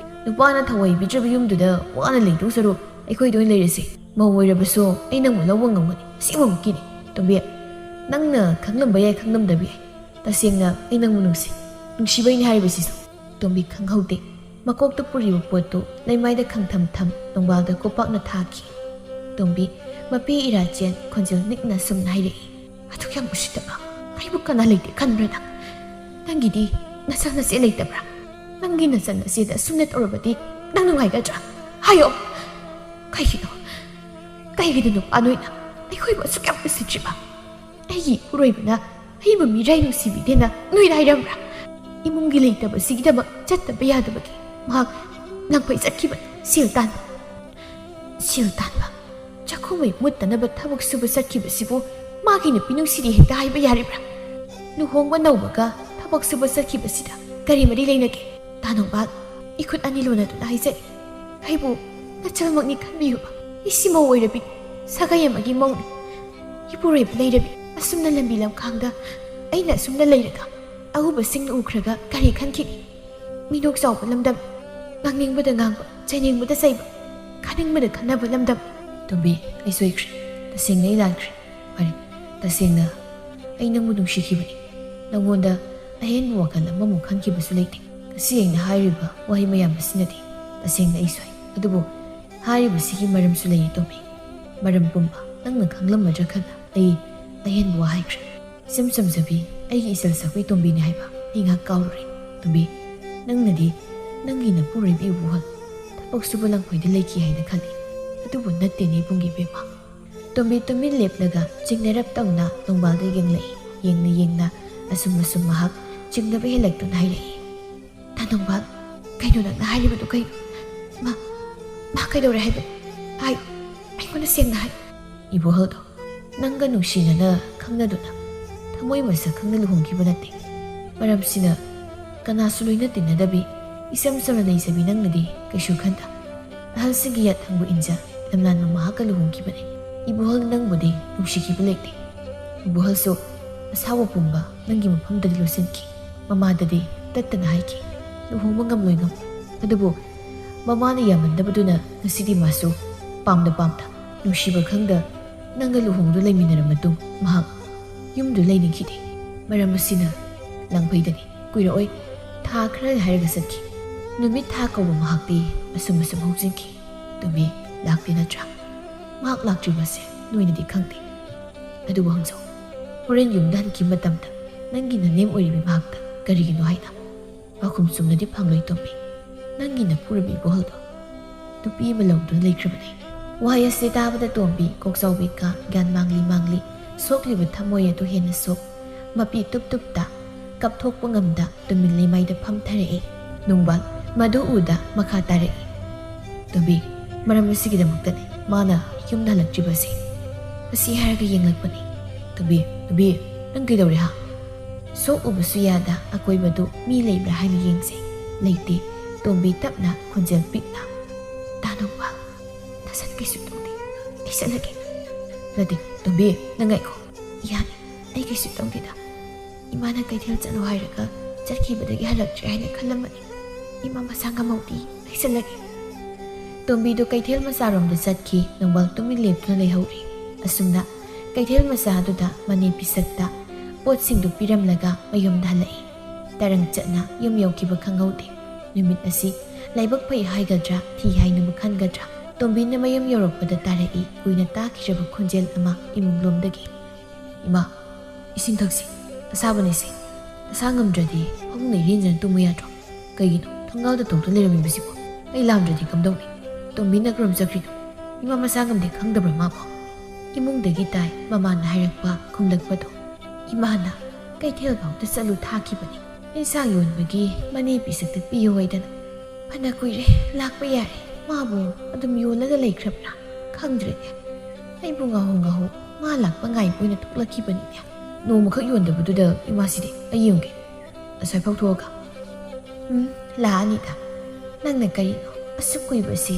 ꯅꯨꯄꯥꯅ ꯊꯑꯣꯏꯕꯤꯗ꯭ꯔꯕ ꯌꯨꯝꯗꯨꯗ ꯋꯥꯅ ꯂꯩꯗꯧ ꯁꯔꯨꯛ ꯑꯩꯈꯣꯏꯗ ꯑꯣꯏꯅ ꯂꯩꯔꯁꯤ ꯃꯧ ꯑꯣꯏꯔꯕꯁꯨ ꯑꯩ ꯅꯪꯕꯨ ꯂꯧꯕ ꯉꯝꯒꯅꯤ ꯑꯁꯦꯡꯕꯃꯛꯀꯤꯅꯤ ꯇꯣꯝꯕꯤ ꯅꯪꯅ ꯈꯪꯂꯝꯕ ꯌꯥꯏ ꯈꯪꯂꯝꯗꯕ ꯌꯥꯏ ꯇꯁꯦꯡꯅ ꯑꯩ ꯅꯪꯕꯨ ꯅꯨꯡꯁꯤꯕꯩꯅꯤ ꯍꯥꯏꯔꯤꯕꯁꯤꯁꯨ ꯇꯣꯝꯕꯤ ꯈꯪꯍꯧꯗꯦ ꯃꯀꯣꯛꯇ ꯄꯨꯔꯤꯕ ꯄꯣꯠꯇꯨ ꯂꯩꯃꯥꯏꯗ ꯈꯪꯊꯝ ꯊꯝ ꯅꯣꯡꯕꯥꯜꯗ ꯀꯣꯄꯥꯛꯅ ꯊꯥꯈꯤ ꯇꯣꯝꯕꯤ ꯃꯄꯤ ꯏꯔꯥꯆꯦꯟ ꯈꯣꯟꯖꯦꯜ ꯅꯤꯛꯅ ꯁꯨꯝꯅ ꯍꯥꯏꯔꯛꯏ ꯑꯗꯨꯛ ꯌꯥꯝ ꯎꯁꯤꯠꯇꯕ ꯑꯩꯕꯨ ꯀꯅꯥ ꯂꯩꯇꯦ ꯈꯟꯕ꯭ꯔꯥ ꯅꯪꯒꯤꯗꯤ ꯅꯆꯥ ꯅꯆꯦ ꯂꯩꯇꯕ꯭ꯔꯥ ꯅꯪꯒꯤ ꯅꯆꯥ ꯅꯆꯦꯗ ꯑꯁꯨꯝꯅ ꯇꯧꯔꯕꯗꯤ ꯅꯪ ꯅꯨꯡꯉꯥꯏꯒꯗ꯭ꯔꯥ ꯍꯥꯏꯌꯣ ꯀꯩꯒꯤꯅꯣ ꯅꯨꯄꯥ ꯅꯣꯏꯅ ꯑꯩꯈꯣꯏꯕꯨ ꯑꯁꯨꯛ ꯌꯥꯝ ꯎꯁꯤꯠꯇ꯭ꯔꯤꯕ ꯑꯩꯒꯤ ꯏꯄꯨꯔꯣꯏꯕꯅ ꯑꯩꯕꯨ ꯃꯤꯔꯥꯏ ꯅꯨꯡꯁꯤꯕꯤꯗꯦꯅ ꯅꯣꯏꯅ ꯍꯥꯏꯔꯝꯕ꯭ꯔꯥ 이몽기 ꯂꯩꯇꯕꯁꯤꯒꯤꯗꯃꯛ ꯆꯠꯇꯕ ꯌꯥꯗꯕꯒꯤ ꯃꯍꯥꯛ ꯂꯪꯐꯩ ꯆꯠꯈꯤꯕꯅꯤ ꯁꯦꯜ ꯇꯥꯟꯕ ꯆꯥꯛꯈꯨꯝꯩ ꯃꯨꯠꯇꯅꯕ ꯊꯕꯛ ꯁꯨꯕ ꯆꯠꯈꯤꯕꯁꯤꯕꯨ ꯃꯥꯒꯤ ꯅꯨꯄꯤ ꯅꯨꯡꯁꯤꯗꯦ ꯍꯦꯛꯇ ꯍꯥꯏꯕ ꯌꯥꯔꯤꯕ꯭ꯔꯥ ꯂꯨꯍꯣꯡꯕ ꯅꯧꯕꯒ ꯊꯕꯛ ꯁꯨꯕ ꯆꯠꯈꯤꯕꯁꯤꯗ ꯀꯔꯤ ꯃꯔꯤ ꯂꯩꯅꯒꯦ ꯇꯥꯅꯣꯡꯕꯥꯜ 이ꯈꯨꯠ ꯑꯅꯤ ꯂꯣꯟꯅꯗꯨꯅ ꯍꯥꯏꯖꯔꯤ ꯑꯩꯕꯨ ꯅꯆꯜꯃꯛꯅꯤ ꯈꯟꯕꯤꯌꯨꯕ ꯑꯩꯁꯤ ꯃꯧ ꯑꯣꯏꯔꯕꯤꯅꯤ ꯁꯥꯒꯩ ꯑꯃꯒꯤ ꯃꯧꯅꯤ ꯏꯄꯨꯔꯣꯏꯕ ꯂꯩꯔꯕꯤ ꯑꯁꯨꯝꯅ ꯂꯝꯕꯤ ꯂꯝꯈꯥꯡꯗ ꯑꯩꯅ ꯑꯁꯨꯝꯅ ꯂꯩꯔꯒ ꯑꯎꯕꯁꯤꯡꯅ ꯎꯈ꯭ꯔꯒ ꯀꯔꯤ ꯈꯟꯈꯤꯅꯤ ꯃꯤꯅꯣꯛ ꯆꯥꯎꯕ ꯂꯝꯗꯝ ꯉꯥꯡꯅꯤꯡꯕꯗ ꯉꯥꯡꯕ ꯆꯩꯅꯤꯡꯕꯗ ꯆꯩꯕ ꯈꯟꯅꯤꯡꯕꯗ ꯈꯟꯅꯕ ꯂꯝꯗꯝ ꯇꯣꯝꯕꯤ ꯑꯩ ꯁꯣꯏꯈ꯭ꯔꯦ ꯇꯁꯦꯡꯅ ꯑꯩ ꯂꯥꯟꯈ꯭ꯔꯦ ꯐꯔꯦ ꯇꯁꯦꯡꯅ ꯑꯩ ꯅꯪꯕꯨ ꯅꯨꯡꯁꯤꯈꯤꯕꯅꯤ ꯅꯪꯉꯣꯟꯗ ꯑꯍꯦꯟꯕ ꯋꯥꯈꯜ ꯑꯃꯃꯨꯛ ꯈꯟꯈꯤꯕꯁꯨ ꯂꯩꯇꯦ ꯉꯁꯤ ꯑꯩꯅ ꯍꯥꯏꯔꯤꯕ ꯋꯥꯍꯩ ꯃꯌꯥꯝ ꯑꯁꯤꯅꯗꯤ ꯇꯁꯦꯡꯅ ꯑꯩ ꯁꯣꯏ ꯑꯗꯨꯕꯨ ꯍꯥꯏꯔꯤꯕꯁꯤꯒꯤ ꯃꯔꯝꯁꯨ ꯂꯩꯌꯦ ꯇꯣꯝꯕꯤ ꯃꯔꯝ ꯄꯨꯝꯕ ꯅꯪꯅ ꯈꯪꯂꯝꯃꯗ꯭ꯔꯥ ꯈꯟꯅ ꯑꯩ ꯑꯍꯦꯟꯕ ꯋꯥ ꯍꯥꯏꯈ꯭ꯔꯦ ꯏꯆꯝ ꯆꯝꯖꯕꯤ ꯑꯩꯒꯤ ꯏꯆꯜ ꯁꯛꯄꯤ ꯇꯣꯝꯕꯤꯅꯤ ꯍꯥꯏꯕ ꯑꯩ ꯉꯥꯏꯍꯥꯛ ꯀꯥꯎꯔꯨꯔꯦ ꯇꯣꯝꯕꯤ ꯅꯪꯅꯗꯤ ꯅꯪꯒꯤ ꯅꯄꯨꯔꯣꯏꯕꯤ ꯏꯕꯨꯍꯜ ꯊꯕꯛ ꯁꯨꯕ ꯂꯪꯐꯩꯗ ꯂꯩꯈꯤ ꯍꯥꯏꯅ ꯈꯜꯂꯤ ꯑꯗꯨꯕꯨ ꯅꯠꯇꯦꯅꯦ ꯏꯕꯨꯡꯒꯤ ꯕꯦꯝꯃ ꯇꯣꯝꯕꯤ ꯇꯨꯃꯤꯟ ꯂꯦꯞꯂꯒ ꯆꯤꯡꯅꯔꯞ ꯇꯧꯅ ꯅꯣꯡꯕꯥꯜꯗ ꯌꯦꯡꯂꯛꯏ ꯌꯦꯡꯅ ꯑꯁꯨꯝ ꯃꯍꯥꯛ ꯆꯤꯡꯅꯕ ꯍꯦꯜꯂꯛꯇꯨꯅ ꯍꯥꯏꯔꯛꯏ ꯇꯥꯅꯣꯡꯕꯥꯜ ꯀꯩꯅꯣ ꯅꯪꯅ ꯍꯥꯏꯔꯤꯕꯗꯨ ꯀꯩꯅꯣ ꯃꯥ ꯀꯩꯗꯧꯔꯦ ꯍꯥꯏꯕꯅꯣ ꯍꯥꯏ ꯑꯩꯉꯣꯟꯗ ꯁꯦꯡꯅ ꯍꯥꯏ 이보හꯜꯗꯣ ꯅꯪꯒ ꯅꯨꯡꯁꯤꯅꯅ ꯈꯪꯅꯗꯨꯅ ꯊꯃꯣꯏ ꯃꯁꯛ ꯈꯪꯅ ꯂꯨꯍꯣꯡꯈꯤꯕ ꯅꯠꯇꯦ ꯃꯔꯝꯁꯤꯅ ꯀꯅꯥꯁꯨ ꯂꯣꯏꯅ ꯇꯤꯟꯅꯗꯕꯤ ꯏꯆꯝ ꯆꯝꯅ ꯂꯩꯖꯕꯤ ꯅꯪꯅꯗꯤ ꯀꯩꯁꯨ ꯈꯟꯗ ꯑꯍꯜꯁꯤꯡꯒꯤ ꯌꯥꯊꯪꯕꯨ 인자 ꯂꯝꯂꯥꯟꯕ ꯃꯍꯥꯛꯀ ꯂꯨꯍꯣꯡꯈꯤꯕꯅꯤ 이보ꯍꯜ ꯅꯪꯕꯨꯗꯤ ꯅꯨꯡꯁꯤꯈꯤꯕ ꯂꯩꯇꯦ 이보ꯍꯜꯁꯨ ꯑꯁꯥꯎꯕ ꯄꯨꯝꯕ ꯅꯪꯒꯤ ꯃꯐꯝꯗꯗꯤ ꯂꯣꯠꯁꯤꯟꯈꯤ ꯃꯃꯥꯗꯗꯤ ꯇꯠꯇꯅ ꯍꯥꯏꯈꯤ ꯂꯨꯍꯣꯡꯕ ꯉꯝꯂꯣꯏ ꯑꯗꯨꯕꯨ ꯃꯃꯥꯅ ꯌꯥꯃꯟꯗꯕꯗꯨꯅ ꯉꯁꯤꯗꯤ ꯃꯥꯁꯨ ꯄꯥꯝꯅ ꯅꯨꯡꯁꯤꯕ ꯈꯪꯗ ꯅꯪꯒ ꯂꯨꯍꯣꯡꯗꯨ ꯂꯩꯃꯤꯟꯅꯔꯕ ꯃꯇꯨꯡ ꯃꯍꯥꯛ ꯌꯨꯝꯗꯨ ꯂꯩꯅꯤꯡꯈꯤꯗꯦ ꯃꯔꯝ ꯑꯁꯤꯅ ꯂꯪꯐꯩꯗꯅꯤ ꯀꯨꯏꯔꯛꯑꯣꯏ ꯊꯥ ꯈꯔ ꯍꯥꯏꯔꯒ ꯆꯠꯈꯤ ꯅꯨꯃꯤꯠ ꯊꯥ ꯀꯧꯕ ꯃꯍꯥꯛꯇꯤ ꯑꯁꯨꯝ ꯍꯧꯖꯤꯟꯈꯤ ꯇꯨꯝꯕꯤ ꯂꯥꯛꯇꯦ ꯅꯠꯇ꯭ꯔꯥ ꯃꯍꯥꯛ ꯂꯥꯛꯇ꯭ꯔꯤꯕꯁꯦ ꯅꯣꯏꯅꯗꯤ ꯈꯪꯗꯦ ꯑꯗꯨꯕꯨ ꯍꯪꯖꯧ ꯍꯣꯔꯦꯟ ꯌꯨꯝꯗ ꯍꯟꯈꯤꯕ ꯃꯇꯝꯗ ꯅꯪꯒꯤ ꯅꯅꯦꯝ ꯑꯣꯏꯔꯤꯕꯤ ꯃꯍꯥꯛꯇ ꯀꯔꯤꯒꯤꯅꯣ ꯍꯥꯏꯅ ꯄꯥꯎꯈꯨꯝ ꯆꯨꯝꯅꯗꯤ ꯐꯪꯂꯣꯏ ꯇꯣꯝꯕꯤ ꯅꯪꯒꯤ ꯅꯄꯨꯔꯕꯤ ꯏꯕꯣꯍꯜꯗꯣ ꯅꯨꯄꯤ ꯑꯃ ꯂꯧꯗꯨꯅ ꯂꯩꯈ꯭ꯔꯕꯅꯤ ꯋꯥꯍꯩ ꯑꯁꯤ ꯇꯥꯕꯗ ꯇꯣꯝꯕꯤ ꯀꯣꯛꯆꯥꯎꯕꯤꯀ ꯒ꯭ꯌꯥꯟ ꯃꯥꯡꯂꯤ ꯁꯣꯛꯂꯤꯕ ꯊꯃꯣꯏ ꯑꯗꯨ ꯍꯦꯟꯅ ꯁꯣꯛ ꯃꯄꯤ ꯇꯨꯞꯇ ꯀꯞꯊꯣꯛꯄ ꯉꯝꯗ ꯇꯨꯃꯤꯟ ꯂꯩꯃꯥꯏꯗ ꯐꯝꯊꯔꯛꯏ ꯅꯣꯡꯕꯥꯜ ꯃꯗꯨ ꯎꯗ ꯃꯈꯥ ꯇꯥꯔꯛꯏ ꯇꯣꯝꯕꯤ ꯃꯔꯝ ꯑꯁꯤꯒꯤꯗꯃꯛꯇꯅꯤ ꯃꯥꯅ ꯌꯨꯝꯗ ꯍꯜꯂꯛꯇ꯭ꯔꯤꯕꯁꯤ ꯑꯁꯤ ꯍꯥꯏꯔꯒ ꯌꯦꯡꯂꯛꯄꯅꯤ ꯇꯣꯝꯕꯤ ꯅꯪ ꯀꯩꯗꯧꯔꯦ ꯁꯣꯛꯎꯕꯁꯨ ꯌꯥꯗ ꯑꯀꯣꯏꯕꯗꯨ ꯃꯤ ꯂꯩꯕ꯭ꯔꯥ ꯍꯥꯏꯅ ꯌꯦꯡꯖꯩ ꯂꯩꯇꯦ ꯇꯣꯝꯕꯤ ꯇꯞꯅ ꯈꯣꯟꯖꯦꯜ ꯄꯤꯛꯅ ꯇꯥꯅꯣꯡꯕꯥꯜ ꯅꯁꯟ ꯀꯩꯁꯨ ꯇꯧꯗꯦ ꯑꯩ ꯆꯠꯂꯒꯦ ꯅꯠꯇꯦ ꯇꯣꯝꯕꯤ ꯅꯪ ꯉꯥꯏꯈꯣ ꯌꯥꯅꯤ ꯑꯩ ꯀꯩꯁꯨ ꯇꯧꯗꯦꯗ 이마나 ꯀꯩꯊꯦꯜ ꯆꯠꯂꯣ ꯍꯥꯏꯔꯒ ꯆꯠꯈꯤꯕꯗꯒꯤ ꯍꯜꯂꯛꯇ꯭ꯔꯦ ꯍꯥꯏꯅ ꯈꯜꯂꯝꯕꯅꯤ 이마 ꯃꯁꯥ ꯉꯝꯍꯧꯗꯤ ꯑꯩ ꯆꯠꯂꯒꯦ ꯇꯣꯝꯕꯤꯗꯨ ꯀꯩꯊꯦꯜ ꯃꯆꯥꯔꯣꯝꯗ ꯆꯠꯈꯤ ꯅꯣꯡꯕꯥꯜ ꯇꯨꯃꯤꯟ ꯂꯦꯞꯇꯨꯅ ꯂꯩꯍꯧꯔꯤ ꯑꯁꯨꯝꯅ ꯀꯩꯊꯦꯜ ꯃꯆꯥꯗꯨꯗ ꯃꯅꯦ ꯄꯤꯁꯛꯇ ꯄꯣꯠꯁꯤꯡꯗꯨ ꯄꯤꯔꯝꯂꯒ ꯃꯌꯨꯝꯗ ꯍꯜꯂꯛꯏ ꯇꯔꯪ ꯆꯠꯅ ꯌꯨꯝ ꯌꯧꯈꯤꯕ ꯈꯪꯍꯧꯗꯦ ꯅꯨꯃꯤꯠ ꯑꯁꯤ ꯂꯥꯏꯕꯛ ꯐꯩ ꯍꯥꯏꯒꯗ꯭ꯔꯥ ꯊꯤ ꯍꯥꯏꯅꯕꯨ ꯈꯟꯒꯗ꯭ꯔꯥ ꯇꯣꯝꯕꯤꯅ ꯃꯌꯨꯝ ꯌꯧꯔꯛꯄꯗ ꯇꯥꯔꯛꯏ ꯀꯨꯏꯅ ꯇꯥꯈꯤꯔꯕ ꯈꯣꯟꯖꯦꯜ ꯑꯃ ꯏꯃꯨꯡꯂꯣꯝꯗꯒꯤ 이마 이신 ꯊꯛꯁꯤ ꯑꯁꯥꯕꯅꯤꯁꯤ ꯅꯁꯥ ꯉꯝꯗ꯭ꯔꯗꯤ ꯐꯃꯨꯡꯗ ꯏꯔꯦꯟꯖꯅ ꯇꯨꯝꯃꯨ ꯌꯥꯗ꯭ꯔꯣ ꯀꯩꯒꯤꯅꯣ ꯊꯣꯡꯒꯥꯜꯗ ꯊꯣꯛꯇꯨꯅ ꯂꯩꯔꯝꯃꯤꯕꯁꯤꯕꯣ ꯑꯩ ꯂꯥꯝꯗ꯭ꯔꯗꯤ ꯀꯝꯗꯧꯅꯤ ꯇꯣꯝꯕꯤꯅ ꯀꯔꯝ ꯆꯠꯈ꯭ꯔꯤꯅꯣ 이마 ꯃꯁꯥ ꯉꯝꯗꯦ ꯈꯪꯗꯕ꯭ꯔꯥ ꯃꯥꯕꯣ 이몽ꯗꯒꯤ ꯇꯥꯏ ꯃꯃꯥꯅ ꯍꯥꯏꯔꯛꯄ ꯈꯨꯝꯂꯛꯄꯗꯣ 이마ꯅ ꯀꯩꯊꯦꯜ ꯐꯥꯎꯗ ꯆꯠꯂꯨ ꯊꯥꯈꯤꯕꯅꯤ ꯏꯟꯁꯥꯡ ꯌꯣꯟꯕꯒꯤ ꯃꯅꯦ ꯄꯤꯁꯛꯇ ꯄꯤꯌꯨ ꯍꯥꯏꯗꯅ ꯐꯅ ꯀꯨꯏꯔꯦ ꯂꯥꯛꯄ ꯌꯥꯔꯦ ꯃꯥꯕꯨ ꯑꯗꯨꯝ ꯌꯣꯜꯂꯒ ꯂꯩꯈ꯭ꯔꯕ꯭ꯔꯥ ꯈꯪꯗ꯭ꯔꯦꯅꯦ ꯑꯩꯕꯨ ꯉꯥꯍꯧ ꯃꯥ ꯂꯥꯛꯄ ꯉꯥꯏꯕ ꯑꯣꯏꯅ ꯊꯣꯛꯂꯛꯈꯤꯕꯅꯤꯅꯦ ꯅꯣꯡꯃꯈꯛ ꯌꯣꯟꯗꯕꯗꯨꯗ ꯏꯃꯥꯁꯤꯗꯤ ꯑꯩ ꯌꯦꯡꯒꯦ ꯑꯁ꯭ꯋꯥꯏꯐꯥꯎ ꯊꯣꯛꯑꯒ ꯂꯥꯛꯑꯅꯤꯗ ꯅꯪꯅ ꯀꯔꯤꯅꯣ ꯑꯁꯨꯛ ꯀꯨꯏꯕꯁꯤ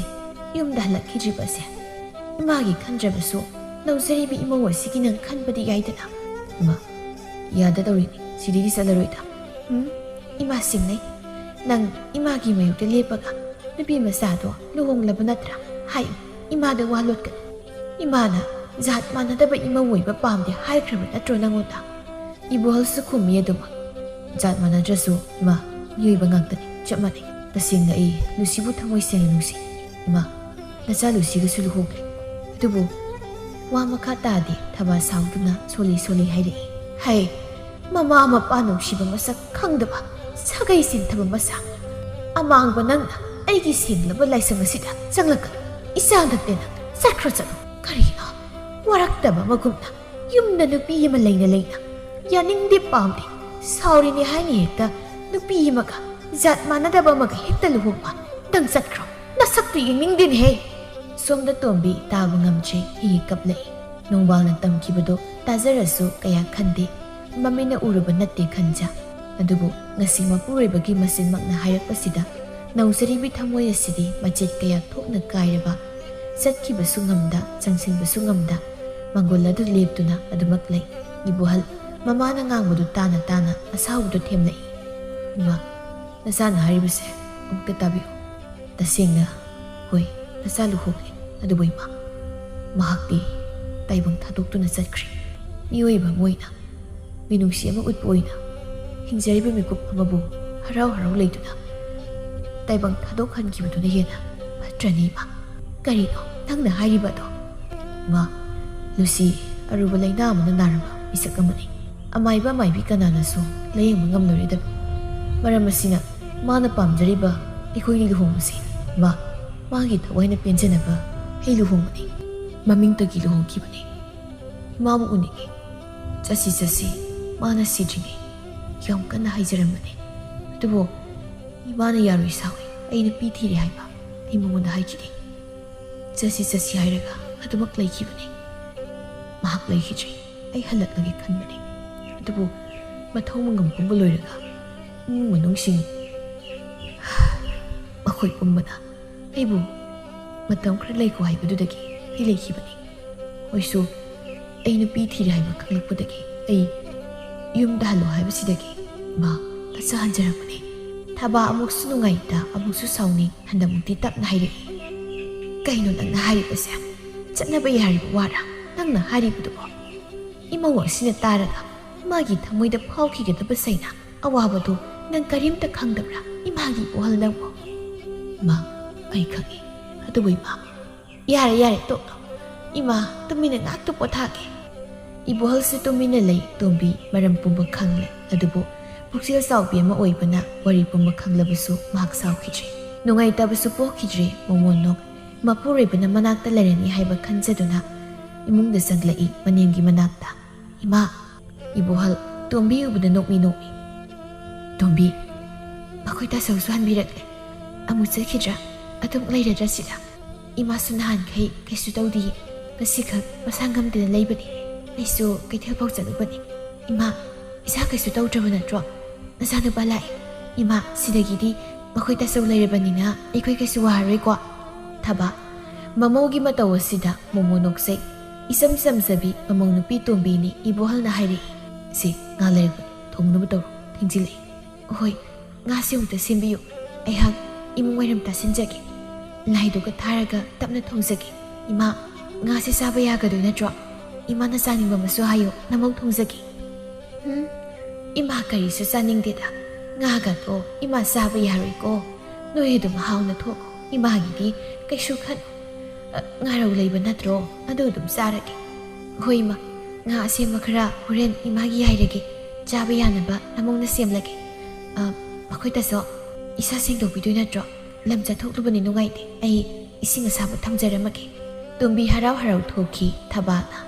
ꯌꯨꯝꯗ ꯍꯜꯂꯛꯈꯤꯗ꯭ꯔꯤꯕꯁꯦ ꯏꯃꯥꯒꯤ ꯈꯟꯗ꯭ꯔꯕꯁꯨ ꯅꯧꯖꯔꯤꯕ ꯏꯃꯧ ꯑꯁꯤꯒꯤ ꯅꯪ ꯈꯟꯕꯗꯤ ꯌꯥꯏꯗꯅ. ꯏꯃꯥ, ꯌꯥꯗꯗꯧꯔꯤꯅꯤ. ꯁꯤꯗꯒꯤ ꯆꯠꯂꯔꯣꯏꯗ. ꯏꯃꯥ ꯁꯤꯡꯅꯩ. ꯅꯪ ꯏꯃꯥꯒꯤ ꯃꯥꯌꯣꯛꯇ ꯂꯦꯞꯄꯒ ꯅꯨꯄꯤ ꯃꯆꯥꯗꯣ ꯂꯨꯍꯣꯡꯂꯕ ꯅꯠꯇ꯭ꯔꯥ? ꯍꯥꯏꯌꯨ. ꯏꯃꯥꯗ ꯋꯥ ꯂꯣꯠꯀꯅꯨ. ꯏꯃꯥꯅ ꯖꯥꯠ ꯃꯥꯟꯅꯗꯕ ꯏꯃꯧ ꯑꯣꯏꯕ ꯄꯥꯝꯗꯦ ꯍꯥꯏꯈ꯭ꯔꯕ ꯅꯠꯇ꯭ꯔꯣ ꯅꯪꯉꯣꯟꯗ? ꯏꯕꯣꯍꯜꯁꯨ ꯈꯨꯝꯃꯤ ꯑꯗꯨꯃꯛ. ꯖꯥꯠ ꯃꯥꯟꯅꯗ꯭ꯔꯁꯨ ꯏꯃꯥ, ꯃꯤꯑꯣꯏꯕ ꯉꯥꯛꯇꯅꯤ, ꯆꯞ ꯃꯥꯟꯅꯩ. ꯇꯁꯦꯡꯅ ꯑꯩ ꯂꯨꯁꯤꯕꯨ ꯊꯃꯣꯏ ꯁꯦꯡꯅ ꯅꯨꯡꯁꯤ. ꯏꯃꯥ, ꯅꯆꯥ ꯂꯨꯁꯤꯒꯁꯨ ꯂꯨꯍꯣꯡꯒꯦ. ꯑꯗꯨꯕꯨ ꯋꯥ ꯃꯈꯥ ꯇꯥꯗꯦ. ꯊꯕꯥ ꯁꯥꯎꯗꯨꯅ ꯁꯣꯜꯂꯤ ꯁꯣꯜꯂꯤ ꯍꯥꯏꯔꯛꯏ. ꯍꯩ, ꯃꯃꯥ ꯃꯄꯥ ꯅꯨꯡꯁꯤꯕ ꯃꯁꯛ ꯈꯪꯗꯕ ꯁꯥꯒꯩ ꯁꯤꯟꯊꯕ ꯃꯁꯥ. ꯑꯃꯥꯡꯕ ꯅꯪꯅ ꯑꯩꯒꯤ ꯁꯦꯡꯂꯕ ꯂꯥꯏꯁꯪ ꯑꯁꯤꯗ ꯆꯪꯂꯛꯀꯅꯨ. ꯏꯆꯥ ꯅꯠꯇꯦ ꯅꯪ. ꯆꯠꯈ꯭ꯔꯣ ꯆꯠꯂꯣ. ꯀꯔꯤꯅꯣ? ꯋꯥꯔꯛꯇꯕ ꯃꯒꯨꯝꯅ ꯌꯨꯝꯗ ꯅꯨꯄꯤ ꯑꯃ ꯂꯩꯅ ꯂꯩꯅ ꯌꯥꯅꯤꯡꯗꯦ ꯄꯥꯝꯗꯦ ꯁꯥꯎꯔꯤꯅꯦ ꯍꯥꯏꯅ ꯍꯦꯛꯇ ꯅꯨꯄꯤ ꯑꯃꯒ ꯖꯥꯠ ꯃꯥꯟꯅꯗꯕ ꯑꯃꯒ ꯍꯦꯛꯇ ꯂꯨꯍꯣꯡꯕ. ꯅꯪ ꯆꯠꯈ꯭ꯔꯣ. ꯅꯁꯛꯇꯨ ꯌꯦꯡꯅꯤꯡꯗꯦꯅꯦꯍꯦ. ꯁꯣꯝꯗ ꯇꯣꯝꯕꯤ ꯇꯥꯕ ꯉꯝꯗ꯭ꯔꯦ. ꯍꯤ ꯀꯞꯂꯛꯏ. ꯅꯣꯡꯕꯥꯜꯅ ꯇꯝꯈꯤꯕꯗꯣ ꯇꯥꯖꯔꯁꯨ ꯀꯌꯥ ꯈꯟꯗꯦ. ꯃꯃꯤꯠꯅ ꯎꯔꯨꯕ ꯅꯠꯇꯦ ꯈꯟꯖ. ꯑꯗꯨꯕꯨ ꯉꯁꯤ ꯃꯄꯨꯔꯣꯏꯕꯒꯤ ꯃꯆꯤꯟꯃꯛꯅ ꯍꯥꯏꯔꯛꯄꯁꯤꯗ ꯅꯧꯖꯔꯤꯕꯤ ꯊꯃꯣꯏ ꯑꯁꯤꯗꯤ ꯃꯆꯦꯠ ꯀꯌꯥ ꯊꯣꯛꯅ ꯀꯥꯏꯔꯕ, ꯆꯠꯈꯤꯕꯁꯨ ꯉꯝꯗ, ꯆꯪꯁꯤꯟꯕꯁꯨ ꯉꯝꯗ, ꯃꯪꯒꯣꯜ ꯑꯗꯨ ꯂꯦꯞꯇꯨꯅ ꯑꯗꯨꯃꯛ ꯂꯩ. ꯏꯕꯣꯍꯜ ꯃꯃꯥꯅ ꯉꯥꯡꯕꯗꯨ ꯇꯥꯅ ꯇꯥꯅ ꯑꯁꯥꯎꯕꯗꯨ ꯊꯦꯝꯂꯛꯏ. ꯏꯃꯥ, ꯅꯆꯥꯅ ꯍꯥꯏꯔꯤꯕꯁꯦ ꯑꯃꯨꯛꯇ ꯇꯥꯕꯤꯌꯨ. ꯇꯁꯦꯡꯅ ꯍꯣꯏ, ꯅꯆꯥ ꯂꯨꯍꯣꯡꯂꯦ. ꯑꯗꯨꯕꯨ ꯏꯃꯥ, ꯃꯍꯥꯛꯇꯤ ꯇꯥꯏꯕꯪ ꯊꯥꯗꯣꯛꯇꯨꯅ ꯆꯠꯈ꯭ꯔꯦ. ꯃꯤꯑꯣꯏꯕ ꯑꯣꯏꯅ, ꯃꯤꯅꯨꯡꯁꯤ ꯑꯃ ꯎꯠꯄ ꯑꯣꯏꯅ ꯍꯤꯡꯖꯔꯤꯕ ꯃꯤꯀꯨꯞ ꯑꯃꯕꯨ ꯍꯔꯥꯎ ꯍꯔꯥꯎ ꯂꯩꯗꯨꯅ ꯇꯥꯏꯕꯪ ꯊꯥꯗꯣꯛꯍꯟꯈꯤꯕꯗꯨꯅ ꯍꯦꯟꯅ ꯐꯠꯇ꯭ꯔꯅꯤ ꯏꯃꯥ. ꯀꯔꯤꯅꯣ ꯅꯪꯅ ꯍꯥꯏꯔꯤꯕꯗꯣ? ꯏꯃꯥ, ꯂꯨꯁꯤ ꯑꯔꯨꯕ ꯂꯩꯅꯥ ꯑꯃꯅ ꯅꯥꯔꯕ ꯃꯤꯁꯛ ꯑꯃꯅꯤ. ꯑꯃꯥꯏꯕ ꯑꯃꯥꯏꯕꯤ ꯀꯅꯥꯅꯁꯨ ꯂꯥꯌꯦꯡꯕ ꯉꯝꯂꯔꯣꯏꯗꯕ. ꯃꯔꯝ ꯑꯁꯤꯅ ꯃꯥꯅ ꯄꯥꯝꯖꯔꯤꯕ ꯑꯩꯈꯣꯏꯒꯤ ꯂꯨꯍꯣꯡꯕꯁꯤ ꯃꯥ ꯃꯥꯒꯤ ꯊꯋꯥꯏꯅ ꯄꯦꯟꯖꯅꯕ ꯑꯩ ꯂꯨꯍꯣꯡꯕꯅꯤ. ꯃꯃꯤꯡꯇꯒꯤ ꯂꯨꯍꯣꯡꯈꯤꯕꯅꯤ. ꯃꯥꯕꯨ ꯎꯅꯤꯡꯉꯤ. ꯆꯠꯁꯤ ꯆꯠꯁꯤ ꯃꯥꯅ ꯁꯤꯗ꯭ꯔꯤꯉꯩ ꯌꯥꯝ ꯀꯟꯅ ꯍꯥꯏꯖꯔꯝꯕꯅꯤ. ꯑꯗꯨꯕꯨ ꯏꯃꯥꯅ ꯌꯥꯔꯣꯏ ꯁꯥꯎꯏ. ꯑꯩ ꯅꯨꯄꯤ ꯊꯤꯔꯦ ꯍꯥꯏꯕ ꯑꯩ ꯃꯉꯣꯟꯗ ꯍꯥꯏꯈꯤꯗꯦ. ꯆꯠꯁꯤ ꯆꯠꯁꯤ ꯍꯥꯏꯔꯒ ꯑꯗꯨꯃꯛ ꯂꯩꯈꯤꯕꯅꯤ. ꯃꯍꯥꯛ ꯂꯩꯈꯤꯗ꯭ꯔꯤ. ꯑꯩ ꯍꯜꯂꯛꯂꯒꯦ ꯈꯟꯕꯅꯤ. ꯑꯗꯨꯕꯨ ꯃꯊꯧ ꯃꯉꯝ ꯄꯨꯝꯕ ꯂꯣꯏꯔꯒ ꯏꯃꯨꯡ ꯃꯅꯨꯡꯁꯤꯡ ꯃꯈꯣꯏ ꯄꯨꯝꯕꯅ ꯑꯩꯕꯨ ꯃꯇꯝ ꯈꯔ ꯂꯩꯈꯣ ꯍꯥꯏꯕꯗꯨꯗꯒꯤ ꯑꯩ ꯂꯩꯈꯤꯕꯅꯤ. ꯃꯣꯏꯁꯨ ꯑꯩ ꯅꯨꯄꯤ ꯊꯤꯔꯦ ꯍꯥꯏꯕ ꯈꯪꯂꯛꯄꯗꯒꯤ ꯑꯩ ꯌꯨꯝꯗ ꯍꯜꯂꯣ ꯍꯥꯏꯕꯁꯤꯗꯒꯤ ꯃꯥ ꯇꯠꯆ ꯍꯟꯖꯔꯛꯄꯅꯤ. ꯊꯕꯥ ꯑꯃꯨꯛꯁꯨ ꯅꯨꯡꯉꯥꯏꯇ, ꯑꯃꯨꯛꯁꯨ ꯁꯥꯎꯅꯤꯡ, ꯍꯟꯗꯛꯃꯨꯛꯇꯤ ꯇꯞꯅ ꯍꯥꯏꯔꯛꯏ. ꯀꯩꯅꯣ ꯅꯪꯅ ꯍꯥꯏꯔꯤꯕꯁꯦ? ꯆꯠꯅꯕ ꯌꯥꯔꯤꯕ ꯋꯥꯔꯥ ꯅꯪꯅ ꯍꯥꯏꯔꯤꯕꯗꯨꯕꯣ? ꯏꯃꯧ ꯑꯁꯤꯅ ꯇꯥꯔꯒ ꯃꯥꯒꯤ ꯊꯃꯣꯏꯗ ꯐꯥꯎꯈꯤꯒꯗꯕ ꯁꯩꯅ ꯑꯋꯥꯕꯗꯨ ꯅꯪ ꯀꯔꯤꯝꯇ ꯈꯪꯗꯕ꯭ꯔꯥ? ꯏꯃꯥꯒꯤ ꯏꯕꯣꯍꯜ ꯅꯪꯕꯨ. ꯏꯃꯥ, ꯑꯩ ꯈꯪꯉꯤ. ꯑꯗꯨꯕꯨ ꯏꯃꯥ, ꯌꯥꯔꯦ ꯌꯥꯔꯦ ꯇꯣꯛꯂꯣ. ꯏꯃꯥ, ꯇꯨꯃꯤꯟꯅ ꯉꯥꯛꯇ ꯄꯣꯊꯥꯒꯦ. ꯏꯕꯣꯍꯜꯁꯨ ꯇꯨꯃꯤꯟꯅ ꯂꯩ. ꯇꯣꯝꯕꯤ ꯃꯔꯝ ꯄꯨꯝꯕ ꯈꯪꯂꯦ. ꯑꯗꯨꯕꯨ ꯄꯨꯛꯆꯦꯜ ꯆꯥꯎꯕꯤ ꯑꯃ ꯑꯣꯏꯕꯅ ꯋꯥꯔꯤ ꯄꯨꯝꯕ ꯈꯪꯂꯕꯁꯨ ꯃꯍꯥꯛ ꯁꯥꯎꯈꯤꯗ꯭ꯔꯦ. ꯅꯨꯡꯉꯥꯏꯇꯕꯁꯨ ꯄꯣꯛꯈꯤꯗ꯭ꯔꯦ. ꯃꯣꯃꯣꯟꯅꯣꯛ ꯃꯄꯨꯔꯣꯏꯕꯅ ꯃꯅꯥꯛꯇ ꯂꯩꯔꯅꯤ ꯍꯥꯏꯕ ꯈꯟꯖꯗꯨꯅ ꯏꯃꯨꯡꯗ ꯆꯪꯂꯛꯏ. ꯃꯅꯦꯝꯒꯤ ꯃꯅꯥꯛꯇ. ꯏꯃꯥ. ꯏꯕꯣꯍꯜ ꯇꯣꯝꯕꯤ ꯎꯕꯗ ꯅꯣꯛꯃꯤ ꯅꯣꯛꯃꯤ. ꯇꯣꯝꯕꯤ, ꯑꯩꯈꯣꯏ ꯇꯥꯆꯧꯁꯨ ꯍꯟꯕꯤꯔꯛꯂꯦ. ꯑꯃꯨꯛ ꯆꯠꯈꯤꯗ꯭ꯔꯥ? ꯑꯗꯨꯝ ꯂꯩꯔꯗ꯭ꯔꯥ ꯁꯤꯗ? ꯏꯃꯥꯁꯨ ꯅꯍꯥꯟꯈꯩ ꯀꯩꯁꯨ ꯇꯧꯗꯤꯌꯦ. ꯉꯁꯤꯈꯛ ꯃꯁꯥ ꯉꯝꯗꯅ ꯂꯩꯕꯅꯤ. ꯑꯩꯁꯨ ꯀꯩꯊꯦꯜ ꯐꯥꯎ ꯆꯠꯂꯨꯕꯅꯤ. ꯏꯃꯥ, ꯏꯁꯥ ꯀꯩꯁꯨ ꯇꯧꯗ꯭ꯔꯕ ꯅꯠꯇ꯭ꯔꯣ? ꯅꯆꯥꯅꯨꯄꯥ ꯂꯥꯛꯑꯦ. ꯏꯃꯥ, ꯁꯤꯗꯒꯤꯗꯤ ꯃꯈꯣꯏ ꯇꯥꯆꯧ ꯂꯩꯔꯕꯅꯤꯅ ꯑꯩꯈꯣꯏ ꯀꯩꯁꯨ ꯋꯥꯔꯔꯣꯏꯀꯣ? ꯊꯕꯥ. ꯃꯃꯧꯒꯤ ꯃꯇꯧ ꯑꯁꯤꯗ ꯃꯣꯃꯣ ꯅꯣꯛꯆꯩ. ꯏꯆꯝ ꯆꯝꯖꯕꯤ ꯃꯃꯧ ꯅꯨꯄꯤ ꯇꯣꯝꯕꯤꯅꯤ. ꯏꯕꯣꯍꯜꯅ ꯍꯥꯏꯔꯛꯏ. ꯁꯤ ꯉꯥ ꯂꯩꯔꯛꯄꯅꯤ. ꯊꯣꯡꯅꯕ ꯇꯧꯔꯣ. ꯊꯦꯡꯖꯤꯜꯂꯛꯏ. ꯍꯣꯏ, ꯉꯥꯁꯤ ꯑꯃꯨꯛꯇ ꯁꯦꯝꯕꯤꯌꯨ. ꯑꯩꯍꯥꯛ ꯏꯃꯨꯡ ꯋꯥꯏꯔꯝ ꯇꯥꯁꯤꯟꯖꯒꯦ. ꯂꯥꯏꯗꯨꯒ ꯊꯥꯔꯒ ꯇꯞꯅ ꯊꯣꯡꯖꯒꯦ. ꯏꯃꯥ, ꯉꯥꯁꯤ ꯆꯥꯕ ꯌꯥꯒꯗꯣꯏ ꯅꯠꯇ꯭ꯔꯣ? ꯏꯃꯥꯅ ꯆꯥꯅꯤꯡꯕ ꯑꯃꯁꯨ ꯍꯥꯏꯌꯨ. ꯅꯃꯧ ꯊꯣꯡꯖꯒꯦ. ꯏꯃꯥ ꯀꯔꯤꯁꯨ ꯆꯥꯅꯤꯡꯗꯦꯗ. ꯉꯥꯒꯗꯣ ꯏꯃꯥ ꯆꯥꯕ ꯌꯥꯔꯣꯏꯀꯣ. ꯅꯣꯏ ꯑꯗꯨꯝ ꯍꯥꯎꯅ ꯊꯣꯡꯉꯣ. ꯏꯃꯥꯒꯤꯗꯤ ꯀꯩꯁꯨ ꯈꯟ. ꯉꯥꯔꯧ ꯂꯩꯕ ꯅꯠꯇ꯭ꯔꯣ? ꯑꯗꯨ ꯑꯗꯨꯝ ꯆꯥꯔꯒꯦ. ꯍꯣꯏ ꯏꯃꯥ, ꯉꯥ ꯑꯁꯦꯝꯕ ꯈꯔ ꯍꯣꯔꯦꯟ ꯏꯃꯥꯒꯤ ꯌꯥꯏꯔꯒꯦ. ꯆꯥꯕ ꯌꯥꯅꯕ ꯅꯃꯧꯅ ꯁꯦꯝꯂꯒꯦ. ꯃꯈꯣꯏ ꯇꯥꯆꯧ, ꯏꯁꯥ ꯁꯦꯡꯗꯣꯛꯄꯤꯗꯣꯏ ꯅꯠꯇ꯭ꯔꯣ? ꯂꯝ ꯆꯠꯊꯣꯛꯂꯨꯕꯅꯤ ꯅꯨꯡꯉꯥꯏꯇꯦ. ꯑꯩ ꯏꯁꯤꯡ ꯑꯁꯥꯕ ꯊꯝꯖꯔꯝꯃꯒꯦ. ꯇꯣꯝꯕꯤ ꯍꯔꯥꯎ ꯍꯔꯥꯎ ꯊꯣꯛꯈꯤ. ꯊꯕꯥꯅ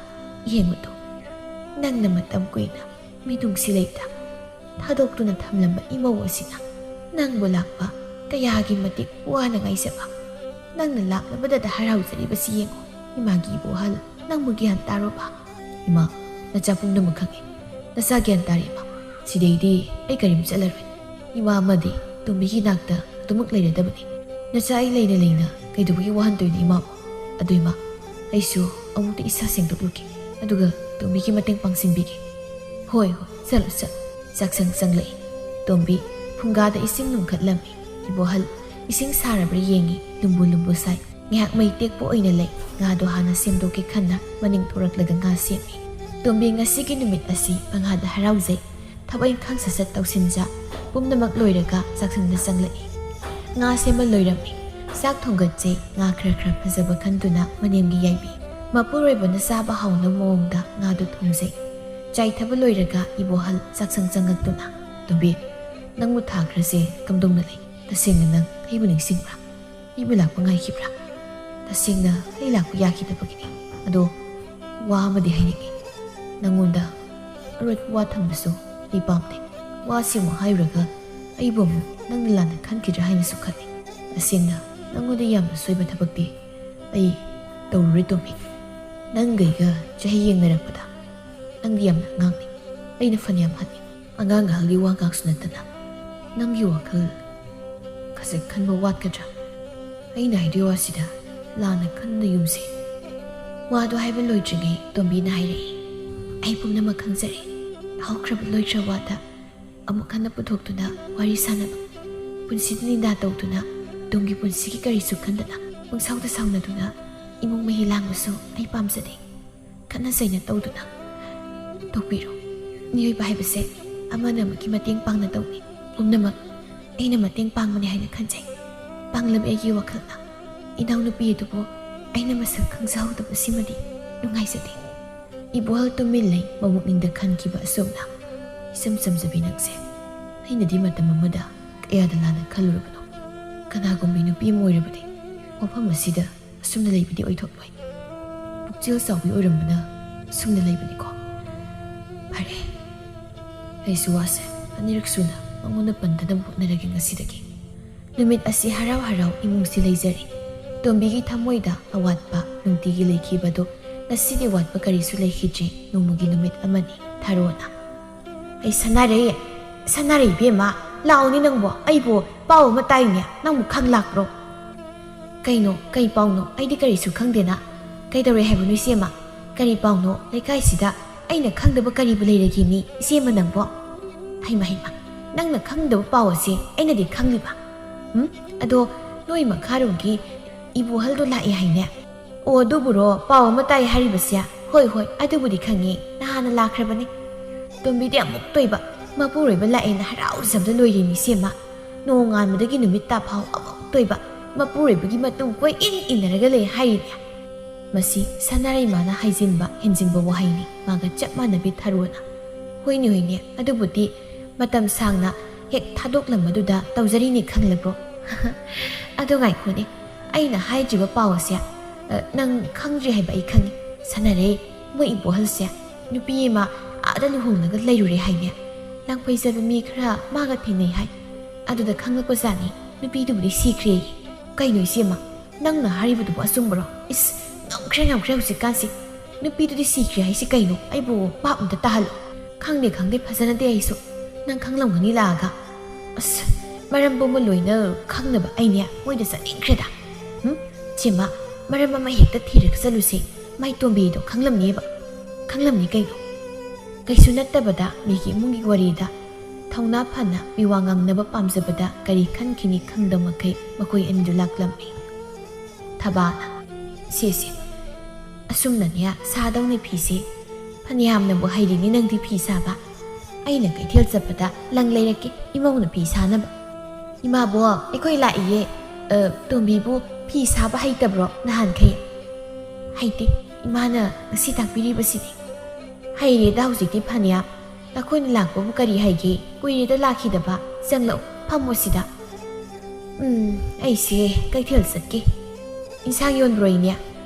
ꯌꯦꯡꯕꯗꯣ ꯅꯪꯅ ꯃꯇꯝ ꯀꯨꯏꯅ ꯃꯤꯅꯨꯡꯁꯤ ꯂꯩꯇ ꯊꯥꯗꯣꯛꯇꯨꯅ ꯊꯝꯂꯝꯕ ꯏꯃꯧ ꯑꯁꯤꯅ ꯅꯪꯕꯨ ꯂꯥꯛꯄ ꯀꯌꯥꯒꯤ ꯃꯇꯤꯛ ꯋꯥꯅ ꯉꯥꯏꯖꯕ. ꯅꯪꯅ ꯂꯥꯛꯂꯕꯗ ꯍꯔꯥꯎꯖꯔꯤꯕꯁꯤ ꯌꯦꯡꯉꯣ. ꯏꯃꯥꯒꯤ ꯏꯕꯣꯍꯜ, ꯅꯪꯕꯨ ꯒ꯭ꯌꯥꯟ ꯇꯥꯔꯣꯕ? ꯏꯃꯥ, ꯅꯆꯥ ꯄꯨꯝꯅꯃꯛ ꯈꯪꯉꯤ. ꯅꯆꯥ ꯒ꯭ꯌꯥꯟ ꯇꯥꯔꯦ ꯏꯃꯥ. ꯁꯤꯗꯩꯗꯤ ꯑꯩ ꯀꯔꯤꯝ ꯆꯠꯂꯔꯣꯏ. ꯏꯃꯥ ꯑꯃꯗꯤ ꯇꯣꯝꯕꯤꯒꯤ ꯅꯥꯛꯇ ꯑꯗꯨꯃꯛ ꯂꯩꯔꯗꯕꯅꯤ. ꯅꯆꯥ ꯑꯩ ꯂꯩꯅ ꯂꯩꯅ ꯀꯩꯗꯧꯕꯒꯤ ꯋꯥꯍꯟꯗꯣꯏꯅꯣ ꯏꯃꯥꯕꯨ? ꯑꯗꯨ ꯏꯃꯥ, ꯑꯩꯁꯨ ꯑꯃꯨꯛꯇ ꯏꯁꯥ ꯁꯦꯡꯗꯣꯛꯂꯨꯒꯦ ꯑꯗꯨꯒ ꯇꯣꯝꯕꯤꯒꯤ ꯃꯇꯦꯡ ꯄꯥꯡꯁꯤꯟꯕꯤꯒꯦ ꯍꯣꯏ ꯆꯠꯂꯨ ꯆꯥꯛꯁꯪ ꯆꯪꯂꯛꯏ ꯇꯣꯝꯕꯤ ꯐꯨꯡꯒꯥꯗ ꯏꯁꯤꯡ ꯂꯨꯝꯈꯠꯂꯝꯃꯤ ꯏꯕꯣꯍꯜ ꯏꯁꯤꯡ ꯁꯥꯔꯕ꯭ꯔꯥ ꯌꯦꯡꯉꯤ ꯂꯨꯝꯕꯨ ꯁꯥꯏ ꯉꯥꯏꯍꯥꯛ ꯃꯩ ꯇꯦꯛꯄ ꯑꯣꯏꯅ ꯂꯩ ꯉꯥꯗꯣ ꯍꯥꯟꯅ ꯁꯦꯝꯗꯣꯛꯀꯦ ꯈꯟꯅ ꯃꯅꯤꯡ ꯊꯣꯔꯛꯂꯒ ꯉꯥ ꯁꯦꯝꯃꯤ ꯇꯣꯝꯕꯤ ꯉꯁꯤꯒꯤ ꯅꯨꯃꯤꯠ ꯑꯁꯤ ꯃꯉꯥꯗ ꯍꯔꯥꯎꯖꯩ ꯊꯕꯛ ꯏꯪꯈꯥꯡ ꯁꯠ ꯇꯧꯁꯤꯟꯖ ꯄꯨꯝꯅꯃꯛ ꯂꯣꯏꯔꯒ ꯆꯥꯛꯁꯪꯗ ꯆꯪꯂꯛꯏ ꯉꯥ ꯁꯦꯝꯕ ꯂꯣꯏꯔꯝꯃꯤ ꯆꯥꯛ ꯊꯣꯡꯒꯠꯆꯩ ꯉꯥ ꯈꯔ ꯐꯖꯕ ꯈꯟꯗꯨꯅ ꯃꯅꯦꯝꯒꯤ ꯌꯥꯏꯕꯤ ꯃꯄꯨꯔꯣꯏꯕꯅ ꯆꯥꯕ ꯍꯥꯎꯅꯕ ꯃꯑꯣꯡꯗ ꯉꯥꯗꯨ ꯊꯣꯡꯖꯩ ꯆꯥꯏꯊꯕ ꯂꯣꯏꯔꯒ ꯏꯕꯣꯍꯜ ꯆꯥꯛꯁꯪ ꯆꯪꯉꯛꯇꯨꯅ ꯇꯣꯝꯕꯤ ꯅꯪꯕꯨ ꯊꯥꯈ꯭ꯔꯁꯦ ꯀꯝꯗꯧꯅ ꯂꯩ ꯇꯁꯦꯡꯅ ꯅꯪ ꯑꯩꯕꯨ ꯅꯤꯡꯁꯤꯡꯕ꯭ꯔꯥ ꯑꯩꯕꯨ ꯂꯥꯛꯄ ꯉꯥꯏꯈꯤꯕ꯭ꯔꯥ ꯇꯁꯦꯡꯅ ꯑꯩ ꯂꯥꯛꯄ ꯌꯥꯈꯤꯗꯕꯒꯤꯅꯤ ꯑꯗꯣ ꯋꯥ ꯑꯃꯗꯤ ꯍꯥꯏꯅꯤꯡꯉꯤ ꯅꯪꯉꯣꯟꯗ ꯑꯔꯣꯏꯕ ꯋꯥ ꯊꯝꯕꯁꯨ ꯑꯩ ꯄꯥꯝꯗꯦ ꯋꯥꯁꯤꯃꯨꯛ ꯍꯥꯏꯔꯨꯔꯒ ꯑꯩꯕꯨ ꯑꯃꯨꯛ ꯅꯪꯅ ꯂꯥꯟꯅ ꯈꯟꯈꯤꯗ꯭ꯔꯥ ꯍꯥꯏꯅꯁꯨ ꯈꯜꯂꯤ ꯇꯁꯦꯡꯅ ꯅꯪꯉꯣꯟꯗ ꯌꯥꯝꯅ ꯁꯣꯏꯕ ꯊꯕꯛꯇꯤ ꯑꯩ ꯇꯧꯔꯨꯔꯦ ꯇꯣꯝꯕꯤ ꯅꯪꯒꯩꯒ ꯆꯍꯤ ꯌꯦꯡꯅꯔꯛꯄꯗ ꯅꯪꯗꯤ ꯌꯥꯝꯅ ꯑꯉꯥꯡꯅꯤ ꯑꯩꯅ ꯐꯅꯌꯥꯝ ꯍꯟꯅꯤ ꯑꯉꯥꯡ ꯑꯍꯜꯒꯤ ꯋꯥ ꯉꯥꯛꯁꯨ ꯅꯠꯇꯅ ꯅꯪꯒꯤ ꯋꯥꯈꯜ ꯈꯖꯤꯛ ꯈꯟꯕ ꯋꯥꯠꯀꯗ꯭ꯔꯥ ꯑꯩꯅ ꯍꯥꯏꯗꯣꯏ ꯋꯥꯁꯤꯗ ꯂꯥꯟꯅ ꯈꯟꯅ ꯌꯨꯝꯁꯦ ꯋꯥꯗꯣ ꯍꯥꯏꯕ ꯂꯣꯏꯗ꯭ꯔꯤꯉꯩ ꯇꯣꯝꯕꯤꯅ ꯍꯥꯏꯔꯛꯏ ꯑꯩ ꯄꯨꯝꯅꯃꯛ ꯈꯪꯖꯔꯦ ꯍꯧꯈ꯭ꯔꯕ ꯂꯣꯏꯗ꯭ꯔ ꯋꯥꯗ ꯑꯃꯨꯛ ꯍꯟꯅ ꯄꯨꯊꯣꯛꯇꯨꯅ ꯋꯥꯔꯤ ꯁꯥꯟꯅꯕ ꯄꯨꯟꯁꯤꯗ ꯅꯤꯡꯗꯥ ꯇꯧꯗꯨꯅ ꯇꯨꯡꯒꯤ ꯄꯨꯟꯁꯤꯒꯤ ꯀꯔꯤꯁꯨ ꯈꯟꯗꯅ ꯄꯪꯁꯥꯎꯗ ꯁꯥꯎꯅꯗꯨꯅ ꯏꯃꯨꯡ ꯃꯍꯤ ꯂꯥꯡꯕꯁꯨ ꯑꯩ ꯄꯥꯝꯖꯗꯦ ꯈꯠꯅ ꯆꯩꯅ ꯇꯧꯗꯨꯅ ꯇꯧꯕꯤꯔꯣ ꯃꯤꯑꯣꯏꯕ ꯍꯥꯏꯕꯁꯦ ꯑꯃꯅ ꯑꯃꯒꯤ ꯃꯇꯦꯡ ꯄꯥꯡꯅ ꯇꯧꯅꯤ ꯄꯨꯝꯅꯃꯛ ꯑꯩꯅ ꯃꯇꯦꯡ ꯄꯥꯡꯕꯅꯤ ꯍꯥꯏꯅ ꯈꯟꯖꯩ ꯄꯥꯡꯂꯕ ꯑꯩꯒꯤ ꯋꯥꯈꯜꯅ ꯏꯅꯥꯎꯅꯨꯄꯤ ꯑꯗꯨꯕꯨ ꯑꯩꯅ ꯃꯁꯛ ꯈꯪꯖꯍꯧꯗꯕꯁꯤꯃꯗꯤ ꯅꯨꯡꯉꯥꯏꯖꯗꯦ ꯏꯕꯣꯍꯜ ꯇꯨꯃꯤꯟ ꯂꯩ ꯃꯕꯨꯛꯅꯤꯡꯗ ꯈꯟꯈꯤꯕ ꯑꯁꯨꯝꯅ ꯏꯆꯝ ꯆꯝꯖꯕꯤ ꯅꯪꯁꯦ ꯑꯩꯅꯗꯤ ꯃꯇꯝ ꯑꯃꯗ ꯀꯌꯥꯗ ꯂꯥꯟꯅ ꯈꯜꯂꯨꯔꯕꯅꯣ ꯀꯅꯥꯒꯨꯝꯕꯤ ꯅꯨꯄꯤ ꯑꯃ ꯑꯣꯏꯔꯕꯗꯤ ꯃꯐꯝ ꯑꯁꯤꯗ ꯑꯁꯨꯝꯅ ꯂꯩꯕꯗꯤ ꯑꯣꯏꯊꯣꯛꯂꯣꯏ ꯄꯨꯛꯆꯦꯜ ꯆꯥꯎꯕꯤ ꯑꯣꯏꯔꯝꯕꯅ ꯑꯁꯨꯝꯅ ꯂꯩꯕꯅꯤꯀꯣ ꯐꯔꯦ ꯑꯩꯁꯨ ꯋꯥꯁꯦ ꯑꯅꯤꯔꯛ ꯁꯨꯅ ꯃꯉꯣꯟꯗ ꯄꯟꯗꯅꯕ ꯍꯣꯠꯅꯔꯒꯦ ꯉꯁꯤꯗꯒꯤ ꯅꯨꯃꯤꯠ ꯑꯁꯤ ꯍꯔꯥꯎ ꯍꯔꯥꯎ ꯏꯃꯨꯡꯁꯤ ꯂꯩꯖꯔꯤ ꯇꯣꯝꯕꯤꯒꯤ ꯊꯃꯣꯏꯗ ꯑꯋꯥꯠꯄ ꯅꯨꯡꯇꯤꯒꯤ ꯂꯩꯈꯤꯕꯗꯣ ꯉꯁꯤꯗꯤ ꯋꯥꯠꯄ ꯀꯔꯤꯁꯨ ꯂꯩꯈꯤꯗ꯭ꯔꯦ ꯅꯣꯡꯃꯒꯤ ꯅꯨꯃꯤꯠ ꯑꯃꯅꯤ ꯊꯥꯔꯣꯅ ꯑꯩ ꯁꯅꯥꯔꯦ ꯏꯕꯦꯝꯃ ꯂꯥꯛꯑꯣꯅꯦ ꯅꯪꯕꯣ ꯑꯩꯕꯨ ꯄꯥꯎ ꯑꯃ ꯇꯥꯏꯅꯦ ꯅꯪꯕꯨ ꯈꯪ ꯂꯥꯛꯄ꯭ꯔꯣ ꯀꯩꯅꯣ ꯀꯩ ꯄꯥꯎꯅꯣ ꯑꯩꯗꯤ ꯀꯔꯤꯁꯨ ꯈꯪꯗꯦꯅ ꯀꯩꯗꯧꯔꯦ ꯍꯥꯏꯕꯅꯣ ꯏꯆꯦꯃ ꯀꯔꯤ ꯄꯥꯎꯅꯣ ꯂꯩꯀꯥꯏꯁꯤꯗ ꯑꯩꯅ ꯈꯪꯗꯕ ꯀꯔꯤꯕꯨ ꯂꯩꯔꯒꯦ ꯃꯤ ꯏꯆꯦꯃ ꯅꯪꯕꯣ ꯍꯩꯃ ꯅꯪꯅ ꯈꯪꯗꯕ ꯄꯥꯎ ꯑꯁꯤ ꯑꯩꯅꯗꯤ ꯈꯪꯂꯤꯕ ꯑꯗꯣ ꯅꯣꯏ ꯃꯈꯥꯔꯣꯝꯒꯤ ꯏꯕꯣꯍꯜꯗꯣ ꯂꯥꯛꯑꯦ ꯍꯥꯏꯅꯦ ꯑꯣ ꯑꯗꯨꯕꯨꯔꯣ ꯄꯥꯎ ꯑꯃ ꯇꯥꯏ ꯍꯥꯏꯔꯤꯕꯁꯦ ꯍꯣꯏ ꯑꯗꯨꯕꯨꯗꯤ ꯈꯪꯉꯤ ꯅꯍꯥꯟꯅ ꯂꯥꯛꯈ꯭ꯔꯕꯅꯤ ꯇꯣꯝꯕꯤꯗꯤ ꯑꯃꯨꯛ ꯇꯣꯏꯕ ꯃꯄꯨꯔꯣꯏꯕ ꯂꯥꯛꯑꯦꯅ ꯍꯔꯥꯎꯖꯕꯗ ꯂꯣꯏꯔꯤꯅꯤ ꯏꯆꯦꯃ ꯅꯣꯡꯉꯥꯟꯕꯗꯒꯤ ꯅꯨꯃꯤꯠ ꯇꯥꯐꯥꯎ ꯑꯃꯨꯛ ꯇꯣꯏꯕ ꯃꯄꯨꯔꯣꯏꯕꯒꯤ ꯃꯇꯨꯡ ꯀꯣꯏ ꯏꯟꯅꯔꯒ ꯂꯩ ꯍꯥꯏꯔꯤꯅꯦ ꯃꯁꯤ ꯁꯅꯥꯔꯩꯃꯥꯅ ꯍꯥꯏꯖꯤꯟꯕ ꯍꯦꯟꯖꯤꯟꯕ ꯋꯥꯍꯩꯅꯤ ꯃꯥꯒ ꯆꯞ ꯃꯥꯟꯅꯕꯤ ꯊꯥꯔꯣꯅ ꯍꯣꯏꯅꯦ ꯑꯗꯨꯕꯨꯗꯤ ꯃꯇꯝ ꯁꯥꯡꯅ ꯍꯦꯛ ꯊꯥꯗꯣꯛꯂꯝꯕꯗꯨꯗ ꯇꯧꯖꯔꯤꯅꯤ ꯈꯪꯂꯕ꯭ꯔꯣ ꯑꯗꯣ ꯉꯥꯏꯈꯣꯅꯦ ꯑꯩꯅ ꯍꯥꯏꯗ꯭ꯔꯤꯕ ꯄꯥꯎ ꯑꯁꯦ ꯅꯪ ꯈꯪꯗ꯭ꯔꯤ ꯍꯥꯏꯕ ꯑꯩ ꯈꯪꯉꯤ ꯁꯥꯟꯅꯔꯦ ꯃꯣꯏ ꯏꯕꯣꯍꯜꯁꯦ ꯅꯨꯄꯤ ꯑꯃ ꯑꯥꯗ ꯂꯨꯍꯣꯡꯂꯒ ꯂꯩꯔꯨꯔꯦ ꯍꯥꯏꯅꯦ ꯂꯥꯡꯐꯩꯖꯕ ꯃꯤ ꯈꯔ ꯃꯥꯒ ꯊꯦꯡꯅꯩ ꯍꯥꯏ ꯑꯗꯨꯗ ꯈꯪꯂꯛꯄꯖꯥꯠꯅꯤ ꯅꯨꯄꯤꯗꯨꯕꯨꯗꯤ ꯁꯤꯈ꯭ꯔꯦ ꯀꯩꯅꯣ ꯏꯆꯦꯃ ꯅꯪꯅ ꯍꯥꯏꯔꯤꯕꯗꯨꯕꯨ ꯑꯆꯨꯝꯕꯔꯣ ꯏꯁ ꯉꯝꯈ꯭ꯔꯦ ꯍꯧꯖꯤꯛꯀꯥꯟꯁꯤ ꯅꯨꯄꯤꯗꯨꯗꯤ ꯁꯤꯈ꯭ꯔꯦ ꯍꯥꯏꯁꯤ ꯀꯩꯅꯣ ꯑꯩꯕꯨ ꯄꯥꯞ ꯑꯝꯇ ꯇꯥꯍꯜꯂꯣ ꯈꯪꯗꯦ ꯐꯖꯅꯗꯤ ꯑꯩꯁꯨ ꯅꯪ ꯈꯪꯂꯝꯒꯅꯤ ꯂꯥꯛꯑꯒ ꯑꯁ ꯃꯔꯝ ꯄꯨꯝꯕ ꯂꯣꯏꯅ ꯈꯪꯅꯕ ꯑꯩꯅꯦ ꯃꯣꯏꯗ ꯆꯠꯅꯤꯡꯈ꯭ꯔꯦꯗ ꯆꯦꯃ ꯃꯔꯝ ꯑꯃ ꯍꯦꯛꯇ ꯊꯤꯔꯒ ꯆꯠꯂꯨꯁꯦ ꯃꯥꯏ ꯇꯣꯝꯕꯤꯗꯣ ꯈꯪꯂꯝꯅꯤ ꯀꯩꯅꯣ ꯀꯩꯁꯨ ꯅꯠꯇꯕꯗ ꯃꯤꯒꯤ ꯏꯃꯨꯡꯒꯤ ꯋꯥꯔꯤꯗ ꯊꯧꯅꯥ ꯐꯅ ꯃꯤꯋꯥ ꯉꯥꯡꯅꯕ ꯄꯥꯝꯖꯕꯗ ꯀꯔꯤ ꯈꯟꯈꯤꯅꯤ ꯈꯪꯗꯕ ꯃꯈꯩ ꯃꯈꯣꯏ ꯑꯅꯤꯗꯨ ꯂꯥꯛꯂꯝꯃꯤ ꯊꯕꯥꯅ ꯏꯆꯦ ꯑꯁꯨꯝꯅꯅꯦ ꯁꯥꯗꯧꯅꯤ ꯐꯤꯁꯦ ꯐꯅꯌꯥꯝꯅꯕꯨ ꯍꯩꯔꯤꯅꯤ ꯅꯪꯗꯤ ꯐꯤ ꯁꯥꯕ ꯑꯩꯅ ꯀꯩꯊꯦꯜ ꯆꯠꯄꯗ ꯂꯪ ꯂꯩꯔꯛꯀꯦ ꯏꯃꯧꯅ ꯐꯤ ꯁꯥꯅꯕ ꯏꯃꯥꯕꯣ ꯑꯩꯈꯣꯏ ꯂꯥꯛꯏꯌꯦ ꯇꯣꯝꯕꯤꯕꯨ ꯐꯤ ꯁꯥꯕ ꯍꯩꯇꯕ꯭ꯔో ꯅꯍꯥꯟꯈꯩ ꯍꯩꯇꯦ ꯏꯃꯥꯅ ꯉꯁꯤ ꯇꯥꯛꯄꯤꯔꯤꯕꯁꯤꯗꯤ ꯍꯩꯔꯦꯗ ꯍꯧꯖꯤꯛꯇꯤ ꯐꯅꯌꯥꯝ ꯅꯈꯣꯏꯅ ꯂꯥꯛꯄꯕꯨ ꯀꯔꯤ ꯍꯩꯒꯦ ꯀꯨꯏꯔꯦꯗ ꯂꯥꯛꯈꯤꯗꯕ ꯆꯪꯂꯛꯎ ꯐꯝꯃꯣ ꯁꯤꯗ ꯑꯩꯁꯦ ꯀꯩꯊꯦꯜ ꯆꯠꯀꯦ ꯏꯟꯁꯥꯡ ꯌꯣꯟꯕ꯭ꯔꯣ ꯏꯅꯦ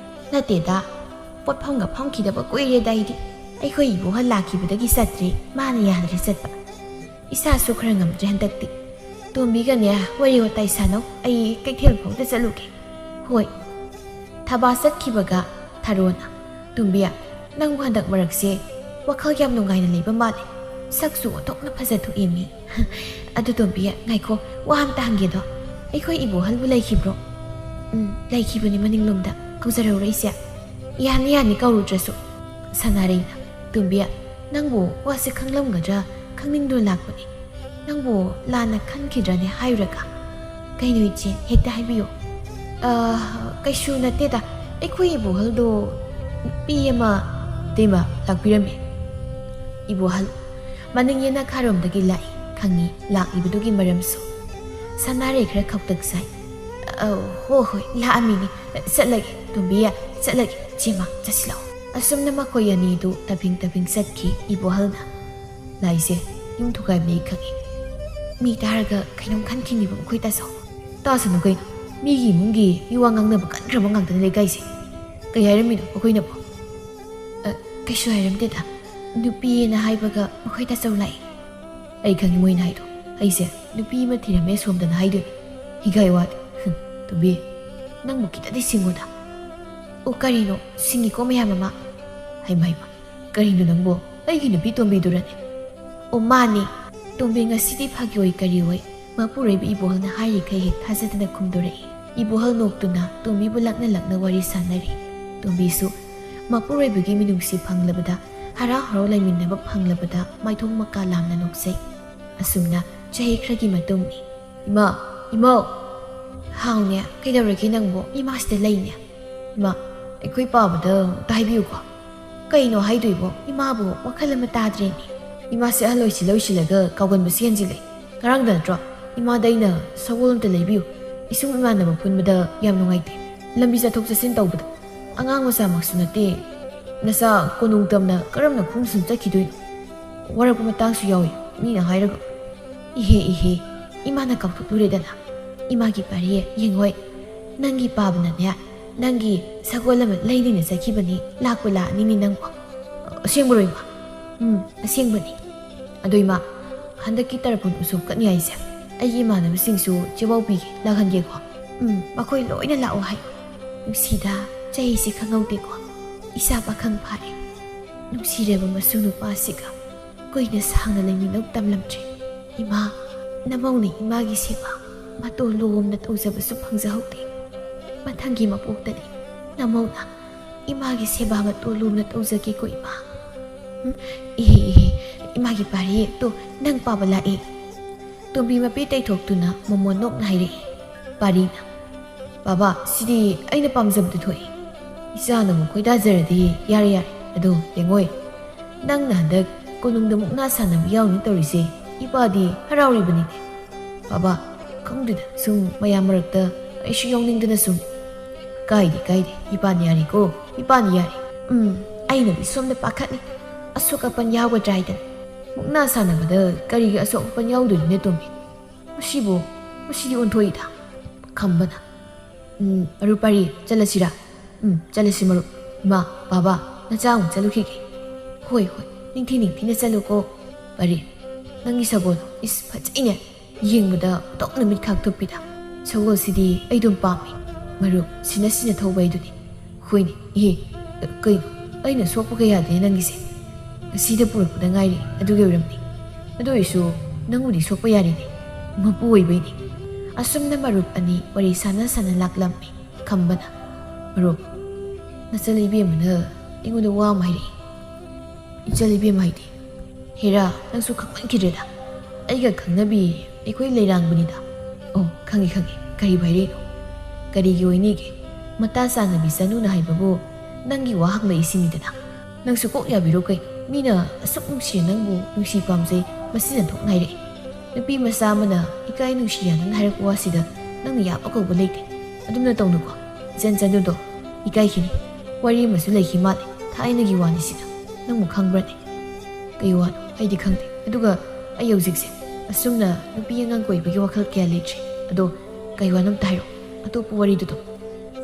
ꯅꯠꯇꯦꯗ ꯄꯣꯠꯐꯝꯒ ꯐꯝꯈꯤꯗꯕ ꯀꯨꯏꯔꯦꯗ ꯑꯩꯈꯣꯏ ꯏꯕꯣꯍꯜ ꯂꯥꯛꯈꯤꯕꯗꯒꯤ ꯆꯠꯇ꯭ꯔꯤ ꯃꯥꯅ ꯌꯥꯗ꯭ꯔꯦ ꯆꯠꯄ ꯏꯁꯥꯁꯨ ꯈꯔ ꯉꯝꯗ꯭ꯔꯦ ꯍꯟꯗꯛꯇꯤ ꯇꯣꯝꯕꯤꯒꯅꯦ ꯋꯥꯔꯤ ꯋꯥꯇꯥꯏ ꯁꯥꯟꯅꯧ ꯑꯩ ꯀꯩꯊꯦꯜ ꯐꯥꯎꯗ ꯆꯠꯂꯨꯒꯦ ꯍꯣꯏ ꯊꯕꯥ ꯆꯠꯈꯤꯕꯒ ꯊꯥꯔꯣꯅ ꯇꯣꯝꯕꯤ ꯅꯪꯕꯨ ꯍꯟꯗꯛ ꯃꯔꯛꯁꯦ ꯋꯥꯈꯜ ꯌꯥꯝ ꯅꯨꯡꯉꯥꯏꯅ ꯂꯩꯕ ꯃꯥꯜꯂꯦ ꯁꯛꯁꯨ ꯑꯣꯟꯊꯣꯛꯅ ꯐꯖꯊꯣꯛꯑꯦ ꯃꯤ ꯑꯗꯨ ꯇꯣꯝꯕꯤ ꯉꯥꯏꯈꯣ ꯋꯥ ꯑꯝꯇ ꯍꯪꯒꯦꯗꯣ ꯑꯩꯈꯣꯏ ꯏꯕꯣꯍꯜꯕꯨ ꯂꯩꯈꯤꯕ꯭ꯔꯣ ꯂꯩꯈꯤꯕꯅꯤ ꯃꯅꯤꯡꯂꯣꯝꯗ ꯀꯧꯖꯔꯧꯔ ꯏꯆꯦ ꯌꯥꯅꯤ ꯌꯥꯅꯤ ꯀꯧꯔꯨꯗ꯭ꯔꯁꯨ ꯁꯥꯟꯅꯔꯩꯅ ꯇꯣꯝꯕꯤ ꯅꯪꯕꯨ ꯋꯥꯁꯦ ꯈꯪꯂꯝꯒꯗ꯭ꯔꯥ ꯈꯪꯅꯤꯡꯗꯨꯅ ꯂꯥꯛꯄꯅꯤ ꯅꯪꯕꯨ ꯂꯥꯟꯅ ꯈꯟꯈꯤꯗ꯭ꯔꯅꯦ ꯍꯥꯏꯔꯨꯔꯒ ꯀꯩꯅꯣ ꯏꯆꯦ ꯍꯦꯛꯇ ꯍꯥꯏꯕꯤꯌꯨ ꯀꯩꯁꯨ ꯅꯠꯇꯦꯗ ꯑꯩꯈꯣꯏ ꯏꯕꯣꯍꯜꯗꯣ ꯅꯨꯄꯤ ꯑꯃ ꯏꯇꯩꯃ ꯂꯥꯛꯄꯤꯔꯝꯃꯤ ꯏꯕꯣꯍꯜ ꯃꯅꯤꯡ ꯌꯦꯅꯈꯥꯔꯣꯝꯗꯒꯤ ꯂꯥꯛꯏ ꯈꯪꯉꯤ ꯂꯥꯛꯂꯤꯕꯗꯨꯒꯤ ꯃꯔꯝꯁꯨ ꯁꯅꯥꯔꯩ ꯈꯔ ꯈꯧꯇꯛ ꯁꯥꯏ ꯍꯣ ꯍꯣꯏ ꯂꯥꯛꯑꯝꯃꯤꯅꯤ ꯆꯠꯂꯒꯦ ꯇꯣꯝꯕꯤ ꯆꯠꯂꯒꯦ ꯆꯦꯃ ꯆꯠꯁꯤꯜꯂꯛꯑꯣ ꯑꯁꯨꯝꯅ ꯃꯈꯣꯏ ꯑꯅꯤꯗꯨ ꯇꯕꯤꯡ ꯇꯕꯤꯡ ꯆꯠꯈꯤ ꯏꯕꯣꯍꯜꯅ ꯂꯥꯏꯁꯦ ꯌꯨꯝ ꯊꯨꯒꯥꯏꯕꯅꯤ ꯈꯪꯉꯤ ꯃꯤ ꯇꯥꯔꯒ ꯀꯩꯅꯣꯝ ꯈꯟꯈꯤꯅꯤꯕ ꯃꯈꯣꯏ ꯇꯥꯁꯧ ꯇꯥꯁꯅꯨ ꯀꯩꯅꯣ ꯃꯤꯒꯤ ꯏꯃꯨꯡꯒꯤ ꯃꯤꯋꯥ ꯉꯥꯡꯅꯕ ꯀꯟꯈ꯭ꯔꯕ ꯉꯥꯛꯇꯅꯤ ꯂꯩꯀꯥꯏꯁꯦ ꯀꯩ ꯍꯥꯏꯔꯝꯃꯤꯅꯣ ꯃꯈꯣꯏꯅꯕꯣ ꯀꯩꯁꯨ ꯍꯥꯏꯔꯝꯗꯦꯗ ꯅꯨꯄꯤꯅ ꯍꯥꯏꯕꯒ ꯃꯈꯣꯏ ꯇꯥꯆꯧ ꯂꯥꯛꯏ ꯑꯩ ꯈꯪꯉꯤ ꯃꯣꯏꯅ ꯍꯥꯏꯗꯣ ꯑꯩꯁꯦ ꯅꯨꯄꯤ ꯑꯃ ꯊꯤꯔꯝꯃꯦ ꯁꯣꯝꯗꯅ ꯍꯥꯏꯗꯣꯏꯅꯤ ꯍꯤꯒꯥꯏ ꯋꯥꯗꯤ ꯇꯣꯝꯕꯤ ꯅꯪꯕꯨ ꯈꯤꯇꯗꯤ ꯁꯤꯡꯉꯨꯗ ꯑꯣ ꯀꯔꯤꯅꯣ ꯁꯤꯡꯉꯤꯀꯣ ꯃꯌꯥꯝ ꯑꯃ ꯍꯩꯃ ꯍꯩꯃ ꯀꯔꯤꯅꯣ ꯅꯪꯕꯣ ꯑꯩꯒꯤ ꯅꯨꯄꯤ ꯇꯣꯝꯕꯤꯗꯨꯔꯅꯦ ꯑꯣ ꯃꯥꯅꯤ ꯇꯣꯝꯕꯤ ꯉꯁꯤꯗꯤ ꯐꯥꯒꯤ ꯑꯣꯏ ꯀꯔꯤ ꯑꯣꯏ ꯃꯄꯨꯔꯣꯏꯕ ꯏꯕꯣꯍꯜꯅ ꯍꯥꯏꯔꯤꯈꯩ ꯍꯦꯛ ꯊꯥꯖꯗꯅ ꯈꯨꯝꯗꯣꯔꯛꯏ ꯏꯕꯣꯍꯜ ꯅꯣꯛꯇꯨꯅ ꯇꯣꯝꯕꯤꯕꯨ ꯂꯛꯅ ꯂꯛꯅ ꯋꯥꯔꯤ ꯁꯥꯟꯅꯔꯤ ꯇꯣꯝꯕꯤꯁꯨ ꯃꯄꯨꯔꯣꯏꯕꯒꯤ ꯃꯤꯅꯨꯡꯁꯤ ꯐꯪꯂꯕꯗ ꯍꯔꯥꯎ ꯍꯔꯥꯎ ꯂꯩꯃꯤꯟꯅꯕ ꯐꯪꯂꯕꯗ ꯃꯥꯏꯊꯣꯡ ꯃꯀꯥ ꯂꯥꯝꯅ ꯅꯣꯛꯆꯩ ꯑꯁꯨꯝꯅ ꯆꯍꯤ ꯈꯔꯒꯤ ꯃꯇꯨꯡꯅꯤ ꯏꯃꯥ ꯏꯃꯥ ꯍꯥꯎꯅꯦ ꯀꯩꯗꯧꯔꯒꯦ ꯅꯪꯕꯣ ꯏꯃꯥꯁꯤꯗ ꯂꯩꯅꯦ ꯏꯃꯥ ꯑꯩꯈꯣꯏ ꯄꯥꯕꯗ ꯑꯝꯇ ꯍꯥꯏꯕꯤꯌꯨꯀꯣ ꯀꯩꯅꯣ ꯍꯥꯏꯗꯣꯏꯕꯣ ꯏꯃꯥꯕꯨ ꯋꯥꯈꯜ ꯑꯃ ꯇꯥꯗ꯭ꯔꯦꯅꯦ ꯏꯃꯥꯁꯦ ꯑꯍꯜ ꯑꯣꯏꯁꯤꯜꯂꯒ ꯀꯥꯎꯒꯟꯕꯁꯤ ꯍꯦꯟꯖꯤꯜꯂꯦ ꯉꯔꯥꯡꯗ ꯅꯠꯇ꯭ꯔꯣ ꯏꯃꯥꯗ ꯑꯩꯅ ꯁꯒꯣꯜ ꯑꯝꯇ ꯂꯩꯕꯤꯌꯨ ꯏꯁꯨꯡ ꯏꯃꯥꯟꯅꯕ ꯄꯨꯟꯕꯗ ꯌꯥꯝ ꯅꯨꯡꯉꯥꯏꯇꯦ ꯂꯝꯕꯤ ꯆꯠꯊꯣꯛ ꯆꯠꯁꯤꯟ ꯇꯧꯕꯗ ꯑꯉꯥꯡ ꯃꯆꯥꯃꯛꯁꯨ ꯅꯠꯇꯦ ꯅꯆꯥ ꯀꯣꯅꯨꯡ ꯇꯝꯅ ꯀꯔꯝꯅ ꯈꯣꯡꯁꯨꯝ ꯆꯠꯈꯤꯗꯣꯏꯅꯣ ꯋꯥꯔꯛꯄ ꯃꯇꯥꯡꯁꯨ ꯌꯥꯎꯏ ꯃꯤꯅ ꯍꯥꯏꯔꯒ ꯏꯍꯦ ꯏꯃꯥꯅ ꯀꯥꯎꯊꯣꯛꯂꯨꯔꯦꯗꯅ ꯏꯃꯥꯒꯤ ꯄꯥꯔꯤ ꯌꯦꯡꯉꯣꯏ ꯅꯪꯒꯤ ꯄꯥꯕꯅꯅꯦ ꯅꯪꯒꯤ ꯁꯒꯣꯜ ꯑꯃ ꯂꯩꯅꯤꯅ ꯆꯠꯈꯤꯕꯅꯤ ꯂꯥꯛꯄ ꯂꯥꯛꯑꯅꯤꯅꯤ ꯅꯪꯕꯣ ꯑꯁꯦꯡꯕꯔꯣ ꯏꯃꯥ ꯑꯁꯦꯡꯕꯅꯤ ꯑꯗꯣ ꯏꯃꯥ ꯍꯟꯗꯛꯀꯤ ꯇꯔꯄꯣꯟ ꯎꯁꯣꯞ ꯀꯠꯅꯤꯡꯉꯥꯏꯁꯦ ꯑꯩꯒꯤ ꯏꯃꯥꯟꯅꯕꯁꯤꯡꯁꯨ ꯆꯦꯋꯥꯎ ꯄꯤꯒꯦ ꯂꯥꯛꯍꯟꯒꯦꯀꯣ ꯃꯈꯣꯏ ꯂꯣꯏꯅ ꯂꯥꯛꯑꯣ ꯍꯥꯏꯌꯣ ꯅꯨꯡꯁꯤꯗ ꯆꯍꯤꯁꯦ ꯈꯪꯍꯧꯗꯦꯀꯣ ꯏꯆꯥ ꯄꯥꯈꯪ ꯐꯥꯔꯦ ꯅꯨꯡꯁꯤꯔꯕ ꯃꯁꯨ ꯅꯨꯄꯥꯁꯤꯒ ꯀꯨꯏꯅ ꯁꯥꯡꯅ ꯂꯩꯃꯤꯟꯅꯧ ꯇꯝꯂꯝꯗ꯭ꯔꯦ ꯏꯃꯥ ꯅꯃꯧꯅ ꯏꯃꯥꯒꯤ ꯁꯦꯕꯥ ꯃꯇꯣ ꯂꯣꯝꯅ ꯇꯧꯖꯕꯁꯨ ꯐꯪꯖꯍꯧꯗꯦ ꯃꯊꯪꯒꯤ ꯃꯄꯣꯛꯇꯗꯤ ꯅꯃꯧꯅ ꯏꯃꯥꯒꯤ ꯁꯦꯕꯥ ꯃꯇꯣ ꯂꯣꯝꯅ ꯇꯧꯖꯒꯦꯀꯣ ꯏꯃꯥ ꯏꯍꯦ ꯏꯃꯥꯒꯤ ꯄꯥꯔꯤ ꯇꯣ ꯅꯪ ꯄꯥꯕ ꯂꯥꯛꯏ ꯇꯣꯝꯕꯤ ꯃꯄꯤ ꯇꯩꯊꯣꯛꯇꯨꯅ ꯃꯣꯃꯣꯟ ꯅꯣꯛꯅ ꯍꯥꯏꯔꯛꯏ ꯄꯥꯔꯤꯅ ꯕꯥꯕꯥ ꯁꯤꯗꯤ ꯑꯩꯅ ꯄꯥꯝꯖꯕꯗꯨ ꯊꯣꯛꯏ ꯏꯆꯥꯅꯕꯨ ꯈꯣꯏꯗꯥꯖꯔꯗꯤ ꯌꯥꯔꯦ ꯑꯗꯣ ꯌꯦꯡꯉꯣꯏ ꯅꯪꯅ ꯍꯟꯗꯛ ꯀꯣꯅꯨꯡꯗ ꯃꯨꯛꯅꯥ ꯁꯥꯟꯅꯕ ꯌꯥꯎꯅꯤ ꯇꯧꯔꯤꯁꯦ ꯏꯄꯥꯗꯤ ꯍꯔꯥꯎꯔꯤꯕꯅꯤꯅꯦ ꯕꯥꯕꯥ ꯈꯪꯗꯦꯗ ꯁꯨꯝ ꯃꯌꯥꯝ ꯃꯔꯛꯇ ꯑꯩꯁꯨ ꯌꯥꯎꯅꯤꯡꯗꯅ ꯁꯨꯝ ꯀꯥꯏꯗꯦ ꯏꯄꯥꯅ ꯌꯥꯔꯦꯀꯣ ꯏꯄꯥꯅ ꯌꯥꯔꯦ ꯑꯩꯅꯗꯤ ꯁꯣꯝꯗ ꯄꯥꯈꯠꯂꯤ ꯑꯁꯣꯛ ꯑꯄꯟ ꯌꯥꯎꯒꯗ꯭ꯔꯥ ꯍꯥꯏꯗꯅ ꯃꯨꯛꯅꯥ ꯁꯥꯟꯅꯕꯗ ꯀꯔꯤꯒꯤ ꯑꯁꯣꯛ ꯑꯄꯟ ꯌꯥꯎꯗꯣꯏꯅꯣꯅꯦ ꯇꯣꯝꯕꯤ ꯃꯁꯤꯗꯤ ꯑꯣꯟꯊꯣꯛꯏꯗ ꯈꯝꯕꯅ ꯃꯔꯨꯞ ꯄꯥꯔꯤ ꯆꯠꯂꯁꯤꯔꯥ ꯆꯠꯂꯁꯤ ꯃꯔꯨꯞ ꯏꯃꯥ ꯕꯥꯕꯥ ꯅꯆꯥ ꯑꯃꯨꯛ ꯆꯠꯂꯨꯈꯤꯒꯦ ꯍꯣꯏ ꯅꯤꯡꯊꯤꯅ ꯆꯠꯂꯨꯀꯣ ꯄꯥꯔꯤ ꯅꯪꯒꯤ ꯁꯒꯣꯜ ꯏꯁ ꯐꯖꯩꯅꯦ ꯌꯦꯡꯕꯗ ꯇꯣꯛꯅ ꯃꯤꯠ ꯈꯥꯛꯊꯣꯛꯄꯤꯗ ꯁꯒꯣꯜꯁꯤꯗꯤ ꯑꯩ ꯑꯗꯨꯝ ꯄꯥꯝꯃꯤ ꯃꯔꯨꯞ ꯁꯤꯅ ꯊꯧꯕ ꯍꯥꯏꯗꯨꯅꯤ ꯍꯣꯏꯅꯦ ꯏꯍꯦ ꯀꯩꯅꯣ ꯑꯩꯅ ꯁꯣꯛꯄꯒ ꯌꯥꯗꯦ ꯅꯪꯒꯤꯁꯦ ꯉꯁꯤꯗ ꯄꯨꯔꯛꯄꯗ ꯉꯥꯏꯔꯤ ꯑꯗꯨꯒꯤ ꯑꯣꯏꯔꯝꯅꯤ ꯑꯗꯨ ꯑꯣꯏꯔꯁꯨ ꯅꯪꯕꯨꯗꯤ ꯁꯣꯛꯄ ꯌꯥꯔꯤꯅꯦ ꯃꯄꯨ ꯑꯣꯏꯕꯩꯅꯤ ꯑꯁꯨꯝꯅ ꯃꯔꯨꯞ ꯑꯅꯤ ꯋꯥꯔꯤ ꯁꯥꯟꯅ ꯂꯥꯛꯂꯝꯃꯤ ꯈꯝꯕꯅ ꯃꯔꯨꯞ ꯅꯆꯜ ꯏꯕꯦꯝꯃꯅ ꯑꯩꯉꯣꯟꯗ ꯋꯥ ꯑꯃ ꯍꯥꯏꯔꯛꯏ ꯏꯆꯜ ꯏꯕꯦꯝ ꯍꯥꯏꯗꯤ ꯍꯦꯔꯥ ꯅꯪꯁꯨ ꯈꯪꯃꯟꯈꯤꯗ꯭ꯔꯦꯗ ꯑꯩꯒ ꯈꯪꯅꯕꯤ ꯑꯩꯈꯣꯏ ꯂꯩꯔꯥꯡꯕꯅꯤꯗ ꯑꯣ ꯈꯪꯉꯤ ꯀꯔꯤꯕꯨ ꯍꯥꯏꯔꯛꯏꯅꯣ ꯀꯔꯤꯒꯤ ꯑꯣꯏꯅꯤꯒꯦ ꯃꯇꯥ ꯆꯥꯅꯕꯤ ꯆꯅꯨꯅ ꯍꯥꯏꯕꯕꯨ ꯅꯪꯒꯤ ꯋꯥ ꯍꯪꯂꯛꯏꯁꯤꯅꯤꯗꯅ ꯅꯪꯁꯨ ꯀꯣꯛ ꯌꯥꯕꯤꯔꯣ ꯀꯩꯅꯣ ꯃꯤꯅ ꯑꯁꯨꯛ ꯅꯨꯡꯁꯤꯅ ꯅꯪꯕꯨ ꯅꯨꯡꯁꯤ ꯄꯥꯝꯖꯩ ꯃꯁꯤꯅ ꯊꯣꯛꯅ ꯍꯥꯏꯔꯛꯏ ꯅꯨꯄꯤ ꯃꯆꯥ ꯑꯃꯅ ꯏꯀꯥꯏ ꯅꯨꯡꯁꯤ ꯌꯥꯅꯅ ꯍꯥꯏꯔꯛꯄ ꯋꯥꯁꯤꯗ ꯅꯪꯅ ꯌꯥꯕ ꯀꯧꯕ ꯂꯩꯇꯦ ꯑꯗꯨꯝꯅ ꯇꯧꯅꯨꯀꯣ ꯏꯆꯟ ꯆꯅꯨꯗꯣ ꯏꯀꯥꯏꯈꯤꯅꯤ ꯋꯥꯔꯤ ꯑꯃꯁꯨ ꯂꯩꯈꯤ ꯃꯥꯜꯂꯦ ꯊꯥꯏꯅꯒꯤ ꯋꯥꯅꯤ ꯁꯤꯗ ꯅꯪꯕꯨ ꯈꯪꯕ꯭ꯔꯅꯦ ꯀꯩ ꯋꯥꯅꯣ ꯑꯩꯗꯤ ꯈꯪꯗꯦ ꯑꯗꯨꯒ ꯑꯩ ꯍꯧꯖꯤꯛꯁꯦ ꯑꯁꯨꯝꯅ ꯅꯨꯄꯤ ꯑꯉꯥꯡ ꯀꯣꯏꯕꯒꯤ ꯋꯥꯈꯜ ꯀꯌꯥ ꯂꯩꯇ꯭ꯔꯤ ꯑꯗꯣ ꯀꯩ ꯋꯥꯅꯣ ꯑꯝꯇ ꯍꯥꯏꯔꯛꯑꯣ ꯑꯇꯣꯞꯄ ꯋꯥꯔꯤꯗꯨꯗꯣ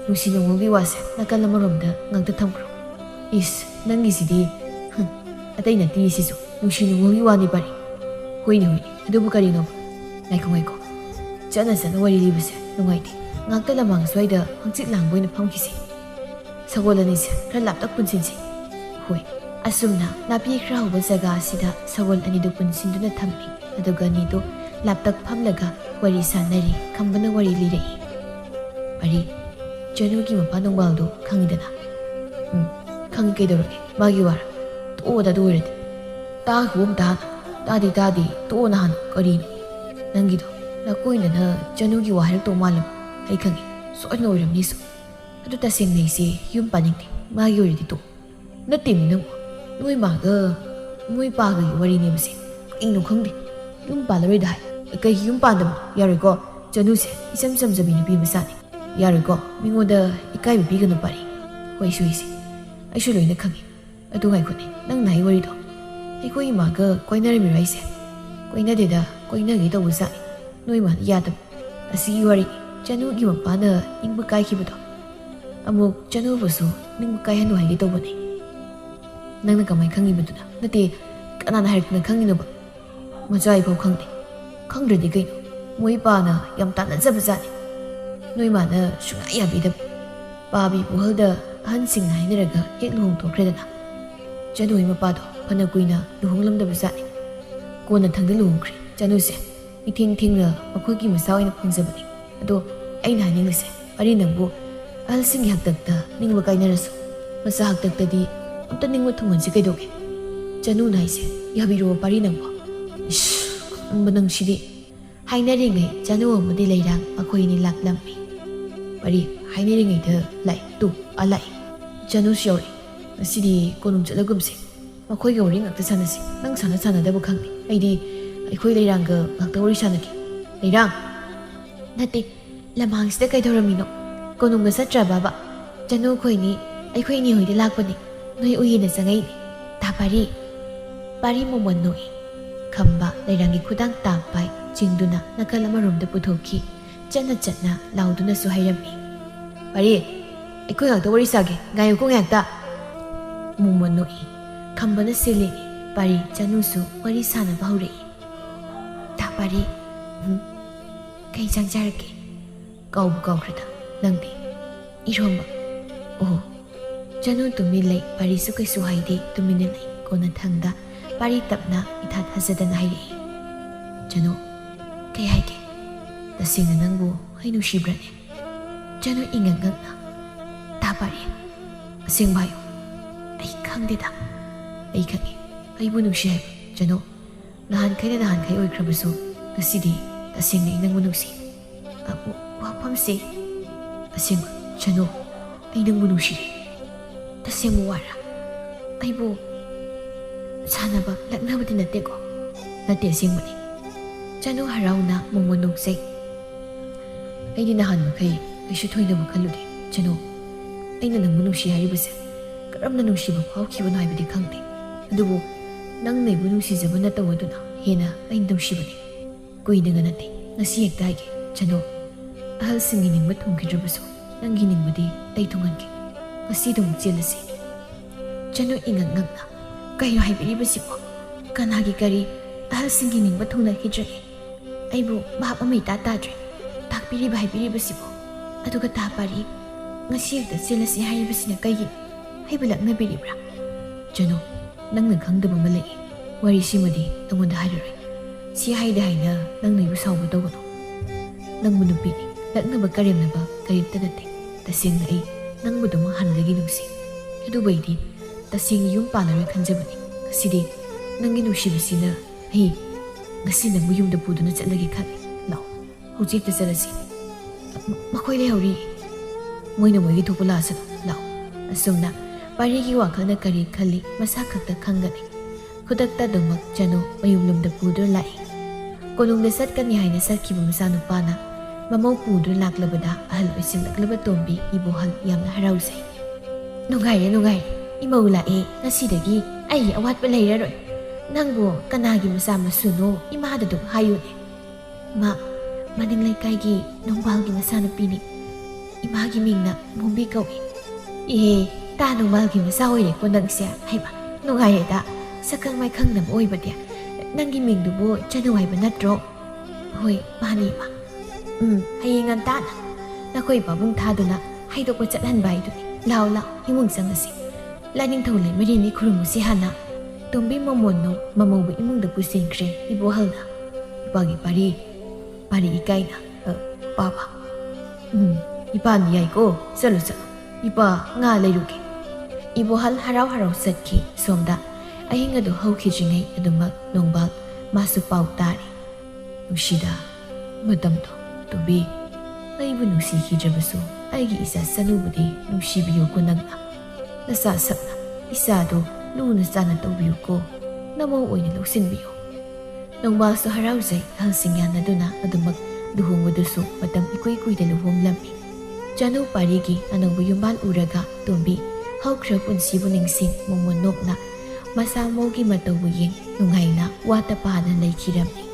ꯅꯨꯡꯁꯤ ꯅꯨꯡꯉꯣꯜꯒꯤ ꯋꯥꯁꯦ ꯅꯥꯀꯜ ꯑꯃꯔꯣꯝꯗ ꯉꯥꯛꯇ ꯊꯝꯈ꯭ꯔꯣ ꯏꯁ ꯅꯪꯒꯤꯁꯤꯗꯤ ꯑꯇꯩ ꯅꯠꯇꯦ ꯁꯤꯁꯨ ꯅꯨꯡꯁꯤ ꯅꯨꯡꯉꯣꯜꯒꯤ ꯋꯥꯅꯤ ꯄꯥꯔꯤ ꯍꯣꯏꯅꯦ ꯑꯗꯨꯕꯨ ꯀꯔꯤꯅꯣꯕ ꯉꯥꯏꯈꯣ ꯆꯠꯅ ꯋꯥꯔꯤ ꯂꯤꯕꯁꯦ ꯅꯨꯡꯉꯥꯏꯇꯦ ꯉꯥꯛꯇ ꯂꯃꯥꯡ ꯁ꯭ꯋꯥꯏꯗ ꯍꯪꯆꯤꯠ ꯂꯥꯡꯕ ꯑꯣꯏꯅ ꯐꯝꯈꯤꯁꯤ ꯁꯒꯣꯜ ꯑꯅꯤꯁꯦ ꯈꯔ ꯂꯥꯞꯇꯛ ꯄꯨꯟꯁꯤꯟꯁꯤ ꯍꯣꯏ ꯑꯁꯨꯝꯅ ꯅꯥꯄꯤ ꯈꯔ ꯍꯧꯕ ꯖꯒꯥ ꯑꯁꯤꯗ ꯁꯒꯣꯜ ꯑꯅꯤꯗꯨ ꯄꯨꯟꯁꯤꯟꯗꯨꯅ ꯊꯝꯃꯤ ꯑꯗꯨꯒ ꯑꯅꯤꯗꯨ ꯂꯥꯞꯇꯛ ꯐꯝꯂꯒ ꯋꯥꯔꯤ ꯁꯥꯟꯅꯔꯤ ꯈꯝꯕꯅ ꯋꯥꯔꯤ ꯂꯤꯔꯛꯏ ꯄꯥꯔꯤ ꯆꯅꯨꯒꯤ ꯃꯄꯥ ꯅꯣꯡꯕꯥꯜꯗꯣ ꯈꯪꯉꯤꯗꯅ ꯈꯪꯉꯤ ꯀꯩꯗꯧꯔꯒꯦ ꯃꯥꯒꯤ ꯋꯥꯔ ꯇꯣꯛꯑꯣꯗ ꯑꯗꯨ ꯑꯣꯏꯔꯗꯤ ꯇꯥꯈꯤꯕ ꯑꯝꯇ ꯍꯥꯟꯅ ꯇꯥꯗꯦ ꯇꯣꯛꯑꯣꯅ ꯍꯥꯟꯅ ꯀꯔꯤꯅꯣ ꯅꯪꯒꯤꯗꯣ ꯅꯀꯣꯏꯅꯅ ꯆꯅꯨꯒꯤ ꯋꯥ ꯍꯥꯏꯔꯛꯇꯧ ꯃꯥꯜꯂꯝ ꯑꯩ ꯈꯪꯉꯤ ꯁꯣꯏꯗꯅ ꯑꯣꯏꯔꯝꯅꯤꯁꯨ ꯑꯗꯨ ꯇꯁꯦꯡꯅ ꯑꯩꯁꯦ ꯌꯨꯝ ꯄꯥꯅꯤꯡꯗꯦ ꯃꯥꯒꯤ ꯑꯣꯏꯔꯗꯤ ꯇꯣꯛ ꯅꯠꯇꯦꯃꯤ ꯅꯪꯕꯨ ꯅꯣꯏ ꯃꯥꯒ ꯅꯣꯏ ꯄꯥꯒꯒꯤ ꯋꯥꯔꯤꯅꯦꯕꯁꯦ ꯀꯩꯅꯣ ꯈꯪꯗꯦ ꯌꯨꯝ ꯄꯥꯜꯂꯔꯣꯏꯗ ꯍꯥꯏ ꯀꯩꯒꯤ ꯌꯨꯝ ꯄꯥꯟꯗꯕꯅꯣ ꯌꯥꯔꯣꯏꯀꯣ ꯆꯅꯨꯁꯦ ꯏꯆꯝ ꯆꯝꯖꯕꯤ ꯅꯨꯄꯤ ꯃꯆꯥꯅꯤ ꯌꯥꯔꯣꯏꯀꯣ ꯃꯤꯉꯣꯟꯗ ꯏꯀꯥꯏꯕ ꯄꯤꯒꯅꯨ ꯄꯥꯔꯤ ꯍꯣꯏ ꯁꯨꯏꯁꯦ ꯑꯩꯁꯨ ꯂꯣꯏꯅ ꯈꯪꯉꯤ ꯑꯗꯨ ꯉꯥꯏꯈꯣꯅꯦ ꯅꯪꯅ ꯍꯥꯏ ꯋꯥꯔꯤꯗꯣ ꯑꯩꯈꯣꯏ ꯏꯃꯥꯒ ꯀꯣꯏꯅꯔꯝꯃꯤꯔꯣ ꯑꯩꯁꯦ ꯀꯣꯏꯅꯗꯦꯗ ꯀꯣꯏꯅꯒꯦ ꯇꯧꯕ ꯖꯥꯠꯅꯤ ꯅꯣꯏ ꯃꯥꯅ ꯌꯥꯗꯕ ꯑꯁꯤꯒꯤ ꯋꯥꯔꯤꯅꯤ ꯆꯅꯨꯒꯤ ꯃꯄꯥꯅ ꯅꯤꯡꯕ ꯀꯥꯏꯈꯤꯕꯗꯣ ꯑꯃꯨꯛ ꯆꯅꯨꯕꯨꯁꯨ ꯅꯤꯡꯕ ꯀꯥꯏꯍꯟꯅꯨ ꯍꯥꯏꯒꯦ ꯇꯧꯕꯅꯤ ꯅꯪꯅ ꯀꯃꯥꯏꯅ ꯈꯪꯉꯤꯕꯗꯨꯅ ꯅꯠꯇꯦ ꯀꯅꯥꯅ ꯍꯥꯏꯔꯛꯇꯅ ꯈꯪꯉꯤꯅꯣꯕ ꯃꯆꯥ ꯑꯩꯐꯥꯎ ꯈꯪꯗꯦ ꯈꯪꯗ꯭ꯔꯗꯤ ꯀꯩꯅꯣ ꯃꯣꯏ ꯄꯥꯅ ꯌꯥꯝ ꯇꯥꯟꯅꯖꯕ ꯖꯥꯠꯅꯤ ꯅꯣꯏ ꯃꯥꯅ ꯁꯨꯡꯌꯥ ꯌꯥꯕꯤꯗꯕ ꯄꯥꯕꯤ ꯄꯨꯍꯜꯗ ꯑꯍꯟꯁꯤꯡꯅ ꯍꯥꯏꯅꯔꯒ ꯍꯦꯛ ꯂꯨꯍꯣꯡꯊꯣꯛꯈ꯭ꯔꯦꯗꯅ ꯆꯅꯨꯒꯤ ꯃꯄꯥꯗꯣ ꯐꯅ ꯀꯨꯏꯅ ꯂꯨꯍꯣꯡꯂꯝꯗꯕ ꯖꯥꯠꯅꯤ ꯀꯣꯟꯅ ꯊꯪꯗ ꯂꯨꯍꯣꯡꯈ꯭ꯔꯦ ꯆꯅꯨꯁꯦ ꯏꯊꯦꯡ ꯊꯦꯡꯅ ꯃꯈꯣꯏꯒꯤ ꯃꯆꯥ ꯑꯣꯏꯅ ꯐꯪꯖꯕꯅꯤ ꯑꯗꯣ ꯑꯩꯅ ꯍꯥꯏꯅꯤꯡꯂꯤꯁꯦ ꯄꯔꯤ ꯅꯪꯕꯨ ꯑꯍꯜꯁꯤꯡꯒꯤ ꯍꯥꯛꯇꯛꯇ ꯅꯤꯡꯕ ꯀꯥꯏꯅꯔꯁꯨ ꯃꯆꯥ ꯍꯥꯛꯇꯛꯇꯗꯤ ꯑꯝꯇ ꯅꯤꯡꯕ ꯊꯨꯡꯍꯟꯁꯤ ꯀꯩꯗꯧꯒꯦ ꯆꯅꯨꯅ ꯍꯥꯏꯁꯦ ꯌꯥꯕꯤꯔꯣ ꯄꯔꯤ ꯅꯪꯕꯨ ꯏꯁ ꯈꯪꯕ ꯅꯪꯁꯤꯗꯤ ꯍꯥꯏꯅꯔꯤꯉꯩ ꯆꯅꯨ ꯑꯃꯗꯤ ꯂꯩꯔꯥꯡ ꯑꯩꯈꯣꯏꯅꯤ ꯂꯥꯛꯂꯝꯃꯤ ꯄꯔꯤ ꯍꯥꯏꯅꯔꯤꯉꯩꯗ ꯂꯥꯛꯏ ꯇꯨ ꯂꯥꯛꯏ ꯆꯅꯨꯁꯨ ꯌꯧꯔꯛꯏ ꯉꯁꯤꯗꯤ ꯀꯣꯅꯨꯡ ꯆꯠꯂꯒꯨꯝꯁꯦ ꯃꯈꯣꯏꯒ ꯋꯥꯔꯤ ꯉꯥꯛꯇ ꯁꯥꯟꯅꯁꯤ ꯅꯪ ꯁꯥꯟꯅꯗꯕ ꯈꯪꯗꯦ ꯑꯩꯗꯤ ꯑꯩꯈꯣꯏ ꯂꯩꯔꯥꯡꯒ ꯉꯥꯛꯇ ꯋꯥꯔꯤ ꯁꯥꯟꯅꯒꯦ ꯂꯩꯔꯥꯡ ꯅꯠꯇꯦ ꯂꯝꯍꯥꯡꯁꯤꯗ ꯀꯩꯗꯧꯔꯝꯃꯤꯅꯣ ꯀꯣꯅꯨꯡꯒ ꯆꯠꯇ꯭ꯔꯕꯕ ꯆꯅꯨ ꯈꯣꯏꯅꯤ ꯑꯩꯈꯣꯏ ꯏꯅꯦ ꯍꯣꯏꯗ ꯂꯥꯛꯄꯅꯤ ꯅꯣꯏ ꯎꯌꯦꯅ ꯆꯪꯉꯛꯏꯅꯤ ꯇꯥ ꯄꯥꯔꯤ ꯃꯣꯃꯣꯟ ꯅꯣꯛꯏ ꯈꯝꯕ ꯂꯩꯔꯥꯡꯒꯤ ꯈꯨꯗꯥꯡ ꯇꯥ ꯄꯥꯏ ꯆꯤꯡꯗꯨꯅ ꯅꯥꯀꯜ ꯑꯃꯔꯣꯝꯗ ꯄꯨꯊꯣꯛꯈꯤ ꯆꯠꯅ ꯂꯥꯎꯗꯨꯅꯁꯨ ꯍꯥꯏꯔꯝꯃꯤ ꯄꯥꯔꯤ ꯑꯩꯈꯣꯏ ꯉꯥꯛꯇ ꯋꯥꯔꯤ ꯁꯥꯒꯦ ꯉꯥꯏꯌꯨꯀꯣ ꯉꯥꯏꯍꯥꯛꯇ ꯃꯣꯃꯣꯟ ꯅꯣꯛꯏ ꯈꯝꯕꯅ ꯁꯤꯜꯂꯤꯉꯤ ꯄꯥꯔꯤ ꯆꯅꯨꯁꯨ ꯋꯥꯔꯤ ꯁꯥꯟꯅꯕ ꯍꯧꯔꯛꯏ ꯇꯥ ꯄꯥꯔꯤ ꯀꯩ ꯏꯟꯁꯥꯡ ꯆꯥꯔꯛꯀꯦ ꯀꯥꯎꯕꯨ ꯀꯥꯎꯈ꯭ꯔꯦꯗ ꯅꯪꯗꯤ ꯏꯔꯣꯝꯕ ꯑꯣ ꯆꯅꯨ ꯇꯨꯃꯤꯟ ꯂꯩ ꯄꯥꯔꯤꯁꯨ ꯀꯩꯁꯨ ꯍꯥꯏꯗꯦ ꯇꯨꯃꯤꯟꯅ ꯂꯩ ꯀꯣꯟꯅ ꯊꯪꯗ ꯄꯥꯔꯤ ꯇꯞꯅ ꯏꯊꯥ ꯊꯥꯖꯗꯅ ꯍꯥꯏꯔꯛꯏ ꯆꯅꯨ ꯀꯩ ꯍꯥꯏꯒꯦ ꯇꯁꯦꯡꯅ ꯅꯪꯕꯨ ꯑꯩ ꯅꯨꯡꯁꯤꯕ꯭ꯔꯅꯦ ꯆꯅꯨ ꯏꯉꯛ ꯉꯛꯅ ꯇꯥ ꯄꯥꯔꯤ ꯑꯁꯦꯡꯕ ꯍꯥꯏꯌꯨ ꯑꯩ ꯈꯪꯗꯦꯗ ꯑꯩ ꯈꯪꯉꯤ ꯑꯩꯕꯨ ꯅꯨꯡꯁꯤ ꯍꯥꯏꯕ ꯆꯅꯨ ꯅꯍꯥꯟꯈꯩ ꯑꯣꯏꯈ꯭ꯔꯕꯁꯨ ꯉꯁꯤꯗꯤ ꯇꯁꯦꯡꯅ ꯑꯩ ꯅꯪꯕꯨ ꯅꯨꯡꯁꯤ ꯋꯥꯐꯝꯁꯦ ꯑꯁꯦꯡꯕ ꯆꯅꯨ ꯑꯩ ꯅꯪꯕు ꯅꯨꯡꯁꯤꯔꯦ ꯇꯁꯦꯡꯕ ꯋꯥꯔꯥ ꯑꯩꯕꯨ ꯁꯥꯟꯅꯕ ꯂꯛꯅꯕꯗꯤ ꯅꯠꯇꯦꯀꯣ ꯅꯠꯇꯦ ꯑꯁꯦꯡꯕꯅꯤ ꯆꯅꯨ ꯍꯔꯥꯎꯅ ꯃꯣꯃꯣꯟ ꯅꯣꯛꯆꯩ ꯑꯩꯗꯤ ꯅꯍꯥꯟ ꯃꯈꯩ ꯀꯩꯁꯨ ꯊꯣꯏꯅꯕ ꯈꯜꯂꯨꯗꯦ ꯆꯅꯨ ꯑꯩꯅ ꯅꯪꯕꯨ ꯅꯨꯡꯁꯤ ꯍꯥꯏꯔꯤꯕꯁꯦ ꯀꯔꯝꯅ ꯅꯨꯡꯁꯤꯕ ꯐꯥꯎꯈꯤꯕꯅꯣ ꯍꯥꯏꯕꯗꯤ ꯈꯪꯗꯦ ꯑꯗꯨꯕꯨ ꯅꯪꯅ ꯑꯩꯕꯨ ꯅꯨꯡꯁꯤꯖꯕ ꯅꯠꯇꯕ ꯑꯗꯨꯅ ꯍꯦꯟꯅ ꯑꯩꯅ ꯅꯨꯡꯁꯤꯕꯅꯤ ꯀꯨꯏꯅꯒ ꯅꯠꯇꯦ ꯉꯁꯤ ꯍꯦꯛꯇ ꯍꯥꯏꯒꯦ ꯆꯅꯨ ꯑꯍꯜꯁꯤꯡꯒꯤ ꯅꯤꯡꯕ ꯊꯨꯡꯈꯤꯗ꯭ꯔꯕꯁꯨ ꯅꯪꯒꯤ ꯅꯤꯡꯕꯗꯤ ꯑꯩ ꯊꯨꯡꯍꯟꯒꯦ ꯉꯁꯤꯗ ꯑꯃꯨꯛ ꯆꯦꯜꯂꯁꯤ ꯆꯅꯨ ꯏꯉꯛ ꯉꯛꯅ ꯀꯩꯅꯣ ꯍꯥꯏꯕꯤꯔꯤꯕꯁꯤꯕꯣ ꯀꯅꯥꯒꯤ ꯀꯔꯤ ꯑꯍꯜꯁꯤꯡꯒꯤ ꯅꯤꯡꯕ ꯊꯨꯡꯅꯈꯤꯗ꯭ꯔꯒꯦ ꯑꯩꯕꯨ ꯚꯥꯞ ꯑꯃ ꯏꯇꯥ ꯇꯥꯗ꯭ꯔꯦ ꯇꯥꯛꯄꯤꯔꯤꯕ ꯍꯥꯏꯕꯤꯔꯤꯕꯁꯤꯕꯣ ꯑꯗꯨꯒ ꯇꯥ ꯄꯥꯔꯤ ꯉꯁꯤ ꯍꯦꯛꯇ ꯆꯦꯜꯂꯁꯤ ꯍꯥꯏꯔꯤꯕꯁꯤꯅ ꯀꯩꯒꯤꯅꯣ ꯑꯩꯕꯨ ꯂꯛꯅꯕꯤꯔꯤꯕ꯭ꯔꯥ ꯆꯅꯨ ꯅꯪꯅ ꯈꯪꯗꯕ ꯑꯃ ꯂꯩ ꯋꯥꯔꯤꯁꯤꯃꯗꯤ ꯅꯪꯉꯣꯟꯗ ꯍꯥꯏꯔꯔꯣꯏ ꯁꯤ ꯍꯥꯏꯗ ꯍꯥꯏꯅ ꯅꯪꯅ ꯑꯩꯕꯨ ꯁꯥꯎꯕ ꯇꯧꯒꯅꯨ ꯅꯪꯕꯨ ꯅꯨꯄꯤꯅꯤ ꯂꯛꯅꯕ ꯀꯔꯦꯝꯅꯕ ꯀꯔꯤꯝꯇ ꯅꯠꯇꯦ ꯇꯁꯦꯡꯅ ꯑꯩ ꯅꯪꯕꯨꯗꯃꯛ ꯍꯥꯟꯅꯗꯒꯤ ꯅꯨꯡꯁꯤ ꯑꯗꯨꯕꯨ ꯑꯩꯗꯤ ꯇꯁꯦꯡꯅ ꯌꯨꯝ ꯄꯥꯜꯂꯔꯣꯏ ꯈꯟꯖꯕꯅꯤ ꯉꯁꯤꯗꯤ ꯅꯪꯒꯤ ꯅꯨꯡꯁꯤꯕꯁꯤꯅ ꯑꯩ ꯉꯁꯤ ꯅꯪꯕꯨ ꯌꯨꯝꯗ ꯄꯨꯗꯨꯅ ꯆꯠꯂꯒꯦ ꯈꯜꯂꯤ ꯂꯥꯛꯑꯣ ꯍꯧꯖꯤꯛꯇ ꯆꯠꯂꯁꯤ ꯃꯈꯣꯏ ꯂꯩꯍꯧꯔꯤ ꯃꯣꯏꯅ ꯃꯣꯏꯒꯤ ꯊꯣꯛꯄ ꯂꯥꯛꯑꯁꯅꯨ ꯂꯥꯛꯑꯣ ꯑꯁꯨꯝꯅ ꯄꯥꯔꯤꯒꯤ ꯋꯥꯈꯜꯅ ꯀꯔꯤ ꯈꯜꯂꯤ ꯃꯁꯥ ꯈꯛꯇ ꯈꯪꯒꯅꯤ ꯈꯨꯗꯛꯇ ꯑꯗꯨꯃꯛ ꯆꯅꯨ ꯃꯌꯨꯝꯂꯣꯝꯗ ꯄꯨꯗꯨꯅ ꯂꯥꯛꯏ ꯀꯣꯅꯨꯡꯗ ꯆꯠꯀꯅꯤ ꯍꯥꯏꯅ ꯆꯠꯈꯤꯕ ꯃꯆꯥꯅꯨꯄꯥꯅ ꯃꯃꯧ ꯄꯨꯗꯨꯅ ꯂꯥꯛꯂꯕꯗ ꯑꯍꯜ ꯑꯣꯏꯁꯤꯜꯂꯛꯂꯕ ꯇꯣꯝꯕꯤ ꯏꯕꯣꯍꯜ ꯌꯥꯝꯅ ꯍꯔꯥꯎꯖꯩ ꯅꯨꯡꯉꯥꯏꯔꯦ ꯏꯃꯧ ꯂꯥꯛꯑꯦ ꯉꯁꯤꯗꯒꯤ ꯑꯩꯒꯤ ꯑꯋꯥꯠꯄ ꯂꯩꯔꯔꯣꯏ ꯅꯪꯕꯨ ꯀꯅꯥꯒꯤ ꯃꯆꯥ ꯃꯁꯨꯅꯣ ꯏꯃꯥꯗ ꯑꯗꯨꯝ ꯍꯥꯏꯌꯨꯅꯦ ꯃꯅꯤꯡ ꯂꯩꯀꯥꯏꯒꯤ ꯅꯣꯡꯕꯥꯜꯒꯤ ꯃꯆꯥꯅꯨꯄꯤꯅꯤ ꯏꯃꯥꯒꯤ ꯃꯤꯡꯅ ꯃꯣꯝꯕꯤ ꯀꯧꯏ ꯏꯍꯦ ꯇꯥ ꯅꯣꯡꯕꯥꯜꯒꯤ ꯃꯆꯥ ꯑꯣꯏꯔꯦꯀꯣ ꯅꯪꯁꯦ ꯍꯩꯃ ꯅꯨꯡꯉꯥꯏꯔꯦꯗ ꯁꯛꯈꯪ ꯃꯥꯏꯈꯪꯅꯕ ꯑꯣꯏꯕꯗꯤ ꯅꯪꯒꯤ ꯃꯤꯡꯗꯨꯕꯨ ꯆꯅꯨ ꯍꯥꯏꯕ ꯅꯠꯇ꯭ꯔꯣ ꯍꯣꯏ ꯃꯥꯅꯤ ꯏꯃꯥ ꯍꯌꯦꯡ ꯉꯟꯇꯥꯅ ꯅꯈꯣꯏ ꯄꯥꯕꯨꯡ ꯊꯥꯗꯨꯅ ꯍꯩꯗꯣꯛꯄ ꯆꯠꯍꯟꯕ ꯍꯥꯏꯗꯨꯅꯤ ꯂꯥꯛꯑꯣ ꯏꯃꯨꯡ ꯆꯪꯉꯁꯤ ꯂꯥꯏꯅꯤꯡꯊꯧ ꯂꯩꯃꯔꯦꯟꯒꯤ ꯈꯨꯔꯨꯝꯃꯨꯁꯤ ꯍꯥꯟꯅ ꯇꯣꯝꯕꯤ ꯃꯃꯣꯟꯅꯣ ꯃꯃꯧꯕ ꯏꯃꯨꯡꯗ ꯄꯨꯁꯤꯟꯈ꯭ꯔꯦ ꯏꯕꯣꯍꯜꯅ ꯏꯄꯥꯒꯤ ꯄꯥꯔꯤ ꯏꯀꯥꯏꯅ ꯄꯥꯕ ꯏꯄꯥꯅ ꯌꯥꯏꯀꯣ ꯆꯠꯂꯣ ꯏꯄꯥ ꯉꯥ ꯂꯩꯔꯨꯒꯦ Ibohal harau satki somda ahing adu haukhijingai adumak nongbal masu pau tari. Nushida matamdo tobi aibu nusikidrabasu aigi isa sanubudi nushibiyu ko nagna. Nasasakna isa do luna sana tawbiyu ko namaw oina luksinbiyo. Nongbal so harauzay halsingyan na duna adumak luhungudusu matam ikuy-kuy da luhung lambi. Janu parigi anong buyumbal uraga tumbi hawkrap unsibo ningsing mumunok na masamo gi matawuying nungay na watapanan lay kiramni.